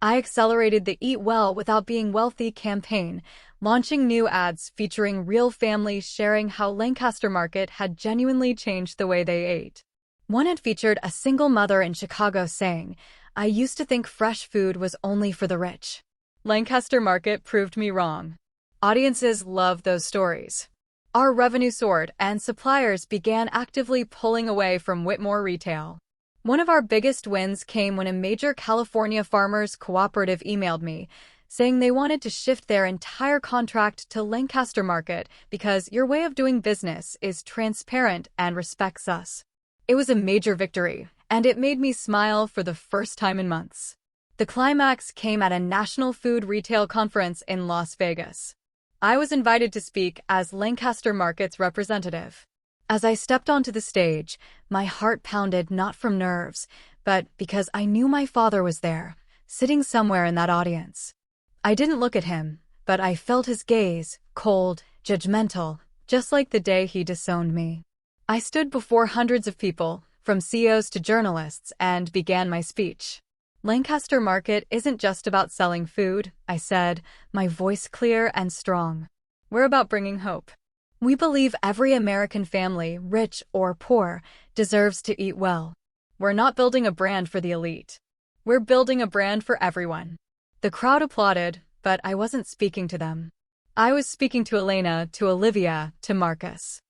I accelerated the Eat Well Without Being Wealthy campaign, launching new ads featuring real families sharing how Lancaster Market had genuinely changed the way they ate. One ad featured a single mother in Chicago saying, "I used to think fresh food was only for the rich." Lancaster Market proved me wrong. Audiences love those stories. Our revenue soared, and suppliers began actively pulling away from Whitmore Retail. One of our biggest wins came when a major California farmers cooperative emailed me, saying they wanted to shift their entire contract to Lancaster Market because your way of doing business is transparent and respects us. It was a major victory, and it made me smile for the first time in months. The climax came at a national food retail conference in Las Vegas. I was invited to speak as Lancaster Market's representative. As I stepped onto the stage, my heart pounded not from nerves, but because I knew my father was there, sitting somewhere in that audience. I didn't look at him, but I felt his gaze, cold, judgmental, just like the day he disowned me. I stood before hundreds of people, from CEOs to journalists, and began my speech. "Lancaster Market isn't just about selling food," I said, my voice clear and strong. "We're about bringing hope. We believe every American family, rich or poor, deserves to eat well. We're not building a brand for the elite. We're building a brand for everyone." The crowd applauded, but I wasn't speaking to them. I was speaking to Elena, to Olivia, to Marcus.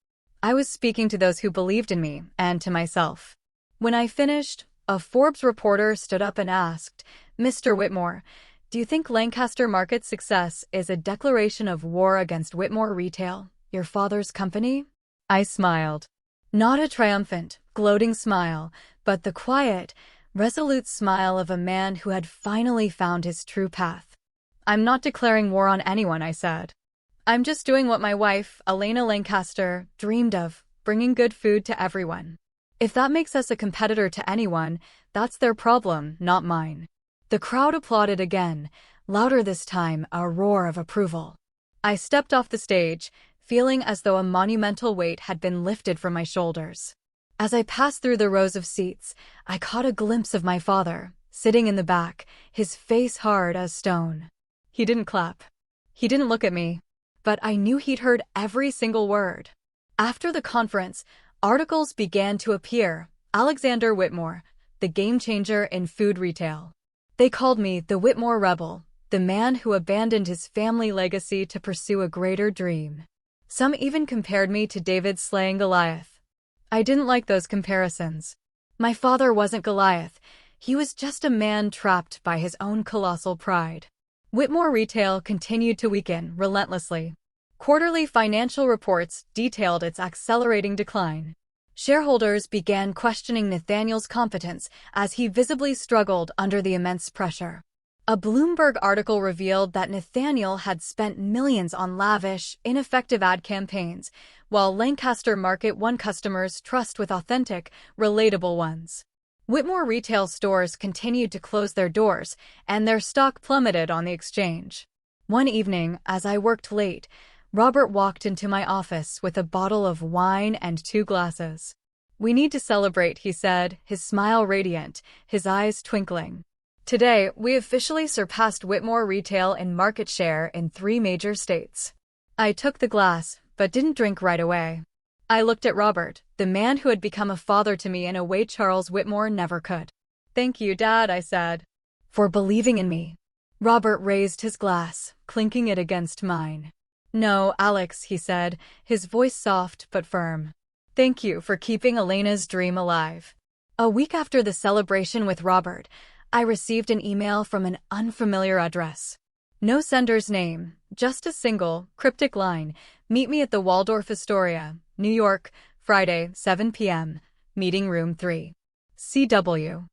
I was speaking to those who believed in me, and to myself. When I finished, a Forbes reporter stood up and asked, "Mr. Whitmore, do you think Lancaster Market's success is a declaration of war against Whitmore Retail, your father's company?" I smiled. Not a triumphant, gloating smile, but the quiet, resolute smile of a man who had finally found his true path. "I'm not declaring war on anyone," I said. "I'm just doing what my wife, Elena Lancaster, dreamed of, bringing good food to everyone. If that makes us a competitor to anyone, That's their problem, not mine. The crowd applauded again, louder this time, a roar of approval. I stepped off the stage, feeling as though a monumental weight had been lifted from my shoulders. As I passed through the rows of seats, I caught a glimpse of my father, sitting in the back, his face hard as stone. He didn't clap. He didn't look at me. But I knew he'd heard every single word. After the conference, articles began to appear. Alexander Whitmore, the game changer in food retail. They called me the Whitmore Rebel, the man who abandoned his family legacy to pursue a greater dream. Some even compared me to David slaying Goliath. I didn't like those comparisons. My father wasn't Goliath. He was just a man trapped by his own colossal pride. Whitmore Retail continued to weaken relentlessly. Quarterly financial reports detailed its accelerating decline. Shareholders began questioning Nathaniel's competence as he visibly struggled under the immense pressure. A Bloomberg article revealed that Nathaniel had spent millions on lavish, ineffective ad campaigns, while Lancaster Market won customers' trust with authentic, relatable ones. Whitmore retail stores continued to close their doors, and their stock plummeted on the exchange. One evening, as I worked late, Robert walked into my office with a bottle of wine and 2 glasses. "We need to celebrate," he said, his smile radiant, his eyes twinkling. "Today, we officially surpassed Whitmore Retail in market share in 3 major states." I took the glass, but didn't drink right away. I looked at Robert, the man who had become a father to me in a way Charles Whitmore never could. "Thank you, Dad," I said, "for believing in me." Robert raised his glass, clinking it against mine. "No, Alex," he said, his voice soft but firm. "Thank you for keeping Elena's dream alive." A week after the celebration with Robert, I received an email from an unfamiliar address. No sender's name, just a single, cryptic line, "Meet me at the Waldorf Astoria, New York, Friday, 7 p.m., Meeting Room 3. CW.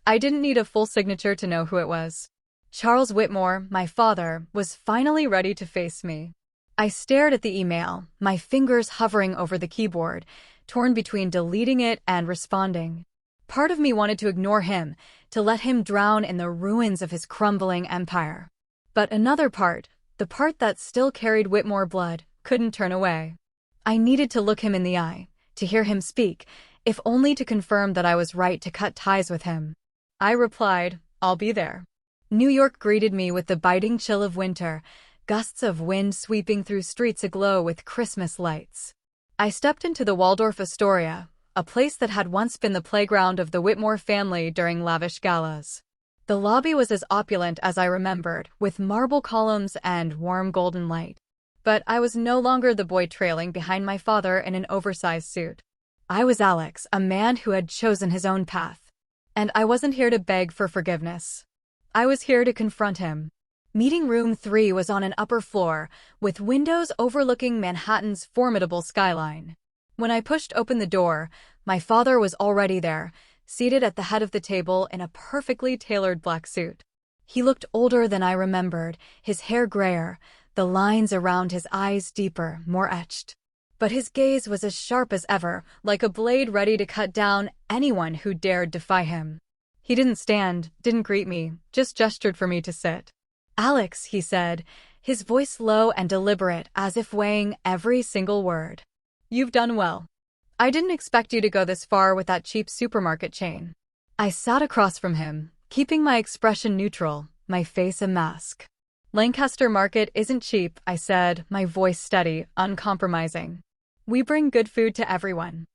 I didn't need a full signature to know who it was. Charles Whitmore, my father, was finally ready to face me. I stared at the email, my fingers hovering over the keyboard, torn between deleting it and responding. Part of me wanted to ignore him, to let him drown in the ruins of his crumbling empire. But another part, the part that still carried Whitmore blood, couldn't turn away. I needed to look him in the eye, to hear him speak, if only to confirm that I was right to cut ties with him. I replied, "I'll be there." New York greeted me with the biting chill of winter, gusts of wind sweeping through streets aglow with Christmas lights. I stepped into the Waldorf Astoria, a place that had once been the playground of the Whitmore family during lavish galas. The lobby was as opulent as I remembered, with marble columns and warm golden light. But I was no longer the boy trailing behind my father in an oversized suit. I was Alex, a man who had chosen his own path. And I wasn't here to beg for forgiveness. I was here to confront him. Meeting Room 3 was on an upper floor, with windows overlooking Manhattan's formidable skyline. When I pushed open the door, my father was already there, seated at the head of the table in a perfectly tailored black suit. He looked older than I remembered, his hair grayer, the lines around his eyes deeper, more etched. But his gaze was as sharp as ever, like a blade ready to cut down anyone who dared defy him. He didn't stand, didn't greet me, just gestured for me to sit. "Alex," he said, his voice low and deliberate, as if weighing every single word. "You've done well. I didn't expect you to go this far with that cheap supermarket chain." I sat across from him, keeping my expression neutral, my face a mask. "Lancaster Market isn't cheap," I said, my voice steady, uncompromising. "We bring good food to everyone.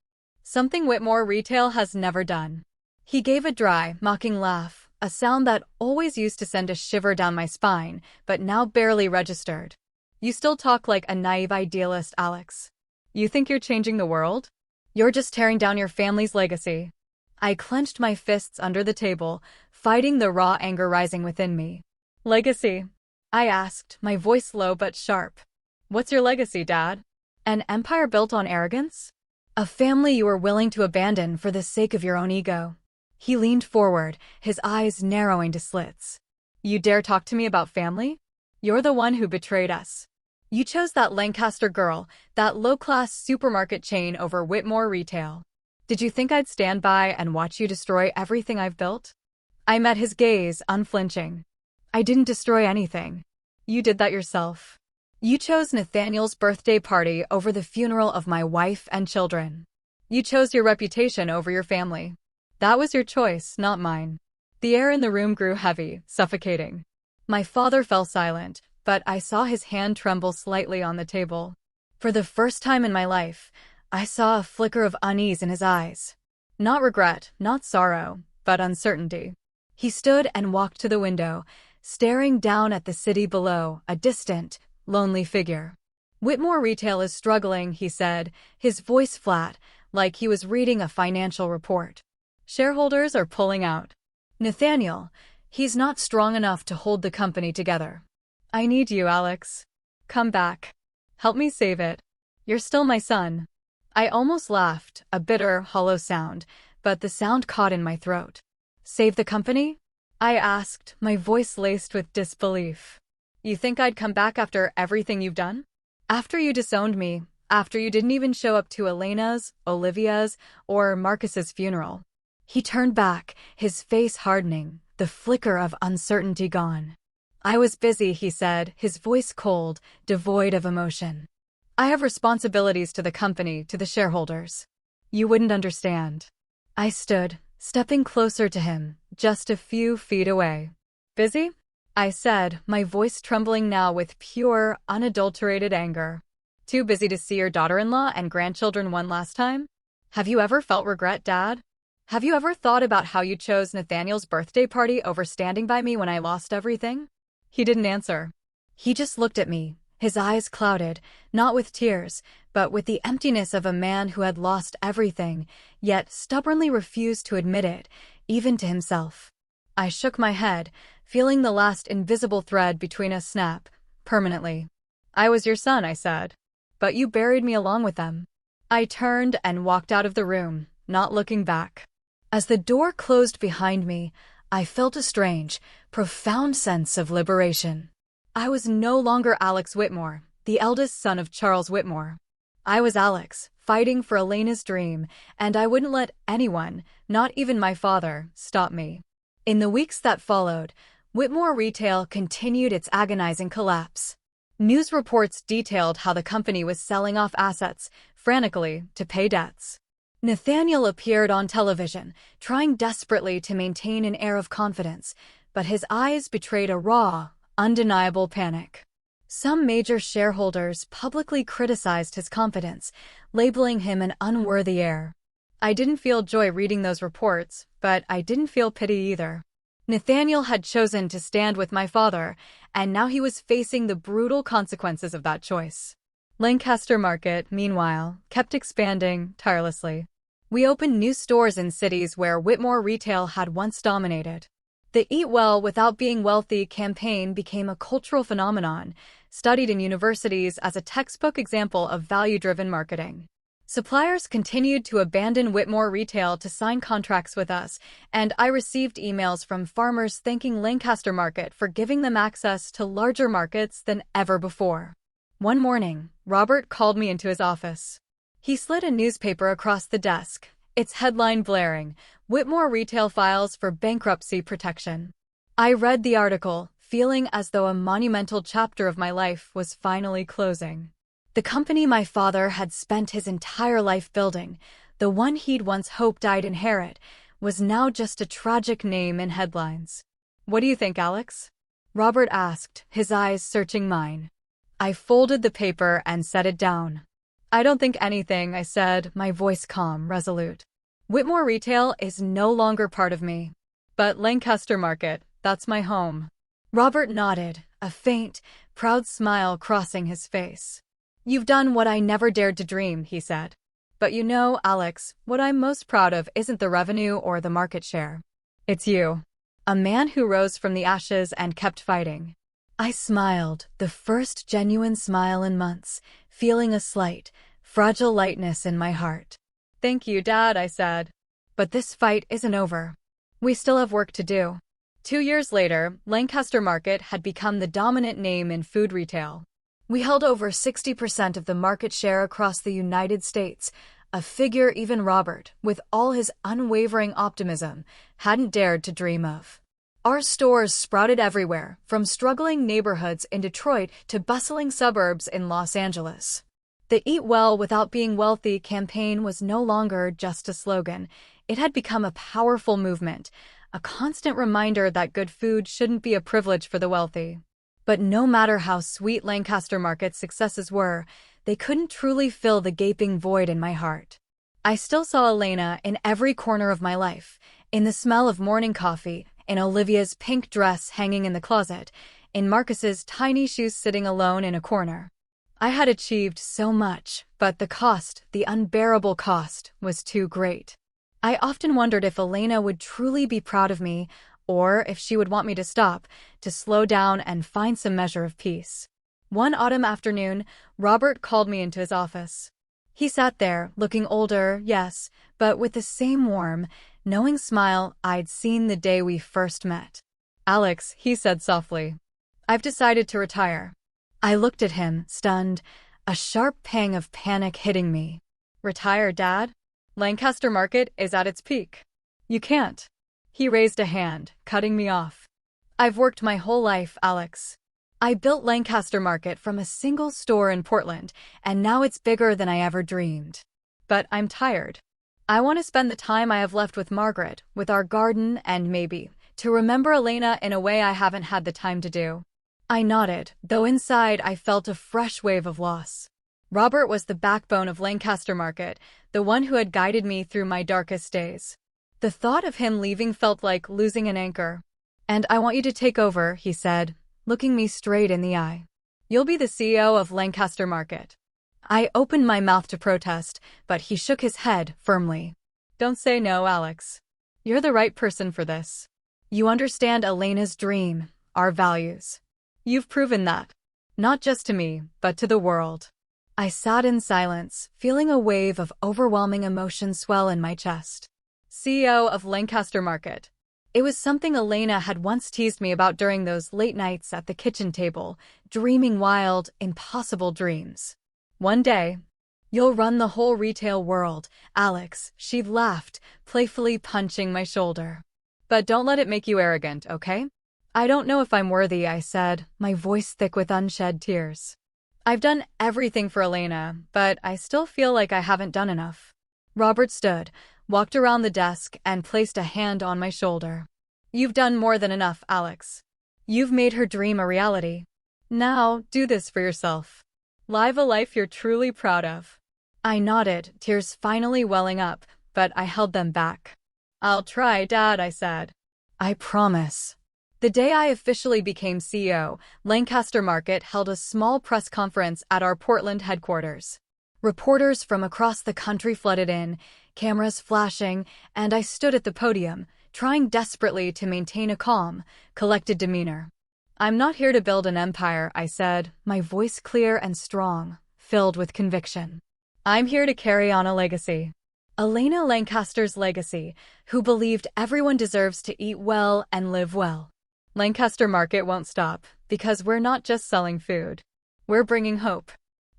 Something Whitmore Retail has never done." He gave a dry, mocking laugh, a sound that always used to send a shiver down my spine, but now barely registered. "You still talk like a naive idealist, Alex. You think you're changing the world? You're just tearing down your family's legacy." I clenched my fists under the table, fighting the raw anger rising within me. "Legacy?" I asked, my voice low but sharp. "What's your legacy, Dad? An empire built on arrogance? A family you were willing to abandon for the sake of your own ego?" He leaned forward, his eyes narrowing to slits. "You dare talk to me about family? You're the one who betrayed us. You chose that Lancaster girl, that low-class supermarket chain over Whitmore Retail. Did you think I'd stand by and watch you destroy everything I've built? I met his gaze, unflinching. I didn't destroy anything. You did that yourself. You chose Nathaniel's birthday party over the funeral of my wife and children. You chose your reputation over your family. That was your choice, not mine. The air in the room grew heavy, suffocating. My father fell silent, but I saw his hand tremble slightly on the table. For the first time in my life, I saw a flicker of unease in his eyes. Not regret, not sorrow, but uncertainty. He stood and walked to the window, staring down at the city below, a distant, lonely figure. Whitmore Retail is struggling, he said, his voice flat, like he was reading a financial report. Shareholders are pulling out. Nathaniel, he's not strong enough to hold the company together. I need you, Alex. Come back. Help me save it. You're still my son. I almost laughed, a bitter, hollow sound, but the sound caught in my throat. Save the company? I asked, my voice laced with disbelief. You think I'd come back after everything you've done? After you disowned me, after you didn't even show up to Elena's, Olivia's, or Marcus's funeral. He turned back, his face hardening, the flicker of uncertainty gone. I was busy, he said, his voice cold, devoid of emotion. I have responsibilities to the company, to the shareholders. You wouldn't understand. I stood, stepping closer to him, just a few feet away. Busy? I said, my voice trembling now with pure, unadulterated anger. Too busy to see your daughter-in-law and grandchildren one last time? Have you ever felt regret, Dad? Have you ever thought about how you chose Nathaniel's birthday party over standing by me when I lost everything? He didn't answer. He just looked at me, his eyes clouded, not with tears, but with the emptiness of a man who had lost everything, yet stubbornly refused to admit it, even to himself. I shook my head, feeling the last invisible thread between us snap, permanently. I was your son, I said. But you buried me along with them. I turned and walked out of the room, not looking back. As the door closed behind me, I felt a strange, profound sense of liberation. I was no longer Alex Whitmore, the eldest son of Charles Whitmore. I was Alex, fighting for Elena's dream, and I wouldn't let anyone, not even my father, stop me. In the weeks that followed, Whitmore Retail continued its agonizing collapse. News reports detailed how the company was selling off assets, frantically, to pay debts. Nathaniel appeared on television, trying desperately to maintain an air of confidence, but his eyes betrayed a raw, undeniable panic. Some major shareholders publicly criticized his confidence, labeling him an unworthy heir. I didn't feel joy reading those reports, but I didn't feel pity either. Nathaniel had chosen to stand with my father, and now he was facing the brutal consequences of that choice. Lancaster Market, meanwhile, kept expanding tirelessly. We opened new stores in cities where Whitmore Retail had once dominated. The Eat Well Without Being Wealthy campaign became a cultural phenomenon, studied in universities as a textbook example of value-driven marketing. Suppliers continued to abandon Whitmore Retail to sign contracts with us, and I received emails from farmers thanking Lancaster Market for giving them access to larger markets than ever before. One morning, Robert called me into his office. He slid a newspaper across the desk, its headline blaring, Whitmore Retail Files for Bankruptcy Protection. I read the article, feeling as though a monumental chapter of my life was finally closing. The company my father had spent his entire life building, the one he'd once hoped I'd inherit, was now just a tragic name in headlines. What do you think, Alex? Robert asked, his eyes searching mine. I folded the paper and set it down. I don't think anything, I said, my voice calm, resolute. Whitmore Retail is no longer part of me. But Lancaster Market, that's my home. Robert nodded, a faint, proud smile crossing his face. You've done what I never dared to dream, he said. But you know, Alex, what I'm most proud of isn't the revenue or the market share. It's you. A man who rose from the ashes and kept fighting. I smiled, the first genuine smile in months, feeling a slight, fragile lightness in my heart. Thank you, Dad, I said. But this fight isn't over. We still have work to do. 2 years later, Lancaster Market had become the dominant name in food retail. We held over 60% of the market share across the United States, a figure even Robert, with all his unwavering optimism, hadn't dared to dream of. Our stores sprouted everywhere, from struggling neighborhoods in Detroit to bustling suburbs in Los Angeles. The Eat Well Without Being Wealthy campaign was no longer just a slogan. It had become a powerful movement, a constant reminder that good food shouldn't be a privilege for the wealthy. But no matter how sweet Lancaster Market's successes were, they couldn't truly fill the gaping void in my heart. I still saw Elena in every corner of my life, in the smell of morning coffee, in Olivia's pink dress hanging in the closet, in Marcus's tiny shoes sitting alone in a corner. I had achieved so much, but the cost, the unbearable cost, was too great. I often wondered if Elena would truly be proud of me, or if she would want me to stop, to slow down and find some measure of peace. One autumn afternoon, Robert called me into his office. He sat there, looking older, yes, but with the same warm, knowing smile I'd seen the day we first met. "Alex," he said softly, "I've decided to retire." I looked at him, stunned, a sharp pang of panic hitting me. "Retire, Dad? Lancaster Market is at its peak. You can't." He raised a hand, cutting me off. "I've worked my whole life, Alex. I built Lancaster Market from a single store in Portland, and now it's bigger than I ever dreamed. But I'm tired. I want to spend the time I have left with Margaret, with our garden, and maybe to remember Elena in a way I haven't had the time to do." I nodded, though inside I felt a fresh wave of loss. Robert was the backbone of Lancaster Market, the one who had guided me through my darkest days. The thought of him leaving felt like losing an anchor. "And I want you to take over," he said, looking me straight in the eye. "You'll be the CEO of Lancaster Market." I opened my mouth to protest, but he shook his head firmly. "Don't say no, Alex. You're the right person for this. You understand Elena's dream, our values. You've proven that. Not just to me, but to the world." I sat in silence, feeling a wave of overwhelming emotion swell in my chest. CEO of Lancaster Market. It was something Elena had once teased me about during those late nights at the kitchen table, dreaming wild, impossible dreams. "One day, you'll run the whole retail world, Alex," she laughed, playfully punching my shoulder. "But don't let it make you arrogant, okay?" "I don't know if I'm worthy," I said, my voice thick with unshed tears. "I've done everything for Elena, but I still feel like I haven't done enough." Robert stood, walked around the desk, and placed a hand on my shoulder. "You've done more than enough, Alex. You've made her dream a reality. Now, do this for yourself. Live a life you're truly proud of." I nodded, tears finally welling up, but I held them back. "I'll try, Dad," I said. "I promise." The day I officially became CEO, Lancaster Market held a small press conference at our Portland headquarters. Reporters from across the country flooded in, cameras flashing, and I stood at the podium, trying desperately to maintain a calm, collected demeanor. "I'm not here to build an empire," I said, my voice clear and strong, filled with conviction. "I'm here to carry on a legacy. Elena Lancaster's legacy, who believed everyone deserves to eat well and live well. Lancaster Market won't stop, because we're not just selling food. We're bringing hope."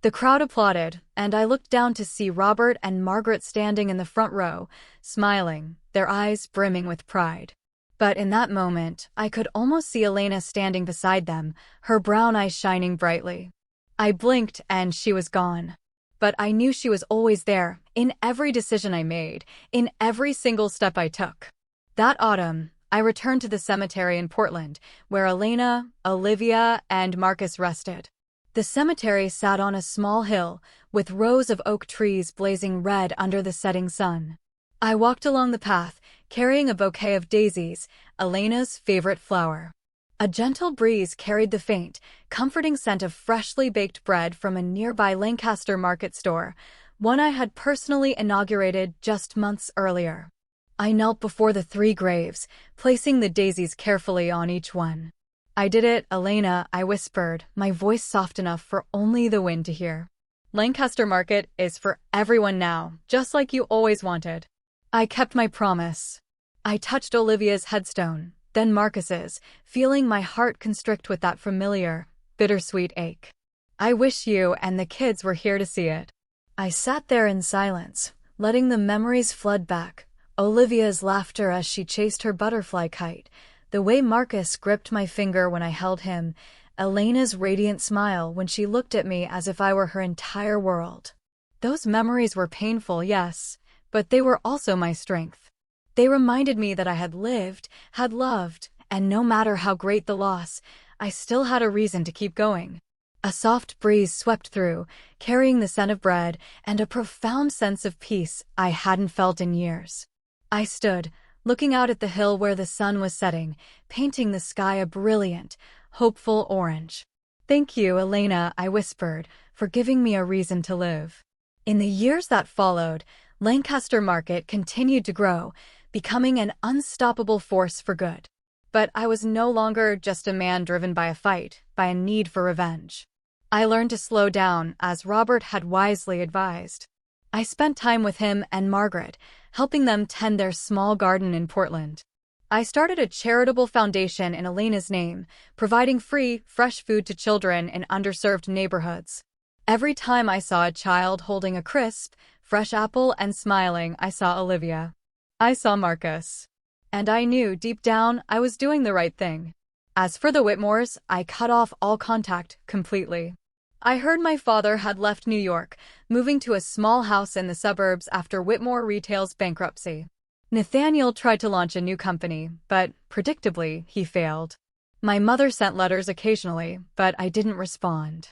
The crowd applauded, and I looked down to see Robert and Margaret standing in the front row, smiling, their eyes brimming with pride. But in that moment, I could almost see Elena standing beside them, her brown eyes shining brightly. I blinked and she was gone. But I knew she was always there, in every decision I made, in every single step I took. That autumn, I returned to the cemetery in Portland, where Elena, Olivia, and Marcus rested. The cemetery sat on a small hill, with rows of oak trees blazing red under the setting sun. I walked along the path, carrying a bouquet of daisies, Elena's favorite flower. A gentle breeze carried the faint, comforting scent of freshly baked bread from a nearby Lancaster Market store, one I had personally inaugurated just months earlier. I knelt before the 3 graves, placing the daisies carefully on each one. "I did it, Elena," I whispered, my voice soft enough for only the wind to hear. "Lancaster Market is for everyone now, just like you always wanted." I kept my promise. I touched Olivia's headstone, then Marcus's, feeling my heart constrict with that familiar, bittersweet ache. "I wish you and the kids were here to see it." I sat there in silence, letting the memories flood back. Olivia's laughter as she chased her butterfly kite, the way Marcus gripped my finger when I held him, Elena's radiant smile when she looked at me as if I were her entire world. Those memories were painful, yes, but they were also my strength. They reminded me that I had lived, had loved, and no matter how great the loss, I still had a reason to keep going. A soft breeze swept through, carrying the scent of bread and a profound sense of peace I hadn't felt in years. I stood, looking out at the hill where the sun was setting, painting the sky a brilliant, hopeful orange. "Thank you, Elena," I whispered, "for giving me a reason to live." In the years that followed, Lancaster Market continued to grow, becoming an unstoppable force for good. But I was no longer just a man driven by a fight, by a need for revenge. I learned to slow down, as Robert had wisely advised. I spent time with him and Margaret, helping them tend their small garden in Portland. I started a charitable foundation in Elena's name, providing free, fresh food to children in underserved neighborhoods. Every time I saw a child holding a crisp, fresh apple and smiling, I saw Olivia. I saw Marcus. And I knew deep down I was doing the right thing. As for the Whitmores, I cut off all contact completely. I heard my father had left New York, moving to a small house in the suburbs after Whitmore Retail's bankruptcy. Nathaniel tried to launch a new company, but, predictably, he failed. My mother sent letters occasionally, but I didn't respond.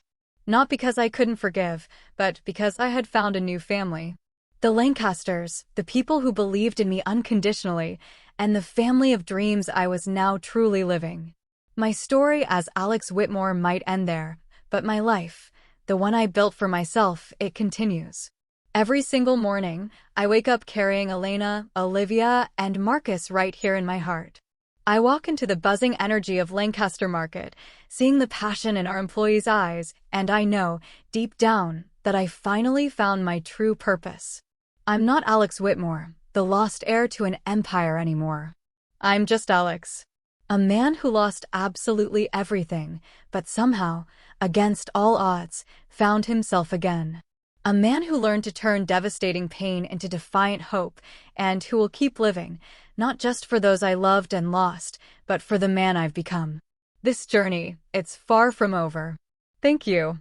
Not because I couldn't forgive, but because I had found a new family. The Lancasters, the people who believed in me unconditionally, and the family of dreams I was now truly living. My story as Alex Whitmore might end there, but my life, the one I built for myself, it continues. Every single morning, I wake up carrying Elena, Olivia, and Marcus right here in my heart. I walk into the buzzing energy of Lancaster Market, seeing the passion in our employees' eyes, and I know, deep down, that I finally found my true purpose. I'm not Alex Whitmore, the lost heir to an empire anymore. I'm just Alex. A man who lost absolutely everything, but somehow, against all odds, found himself again. A man who learned to turn devastating pain into defiant hope, and who will keep living, not just for those I loved and lost, but for the man I've become. This journey, it's far from over. Thank you.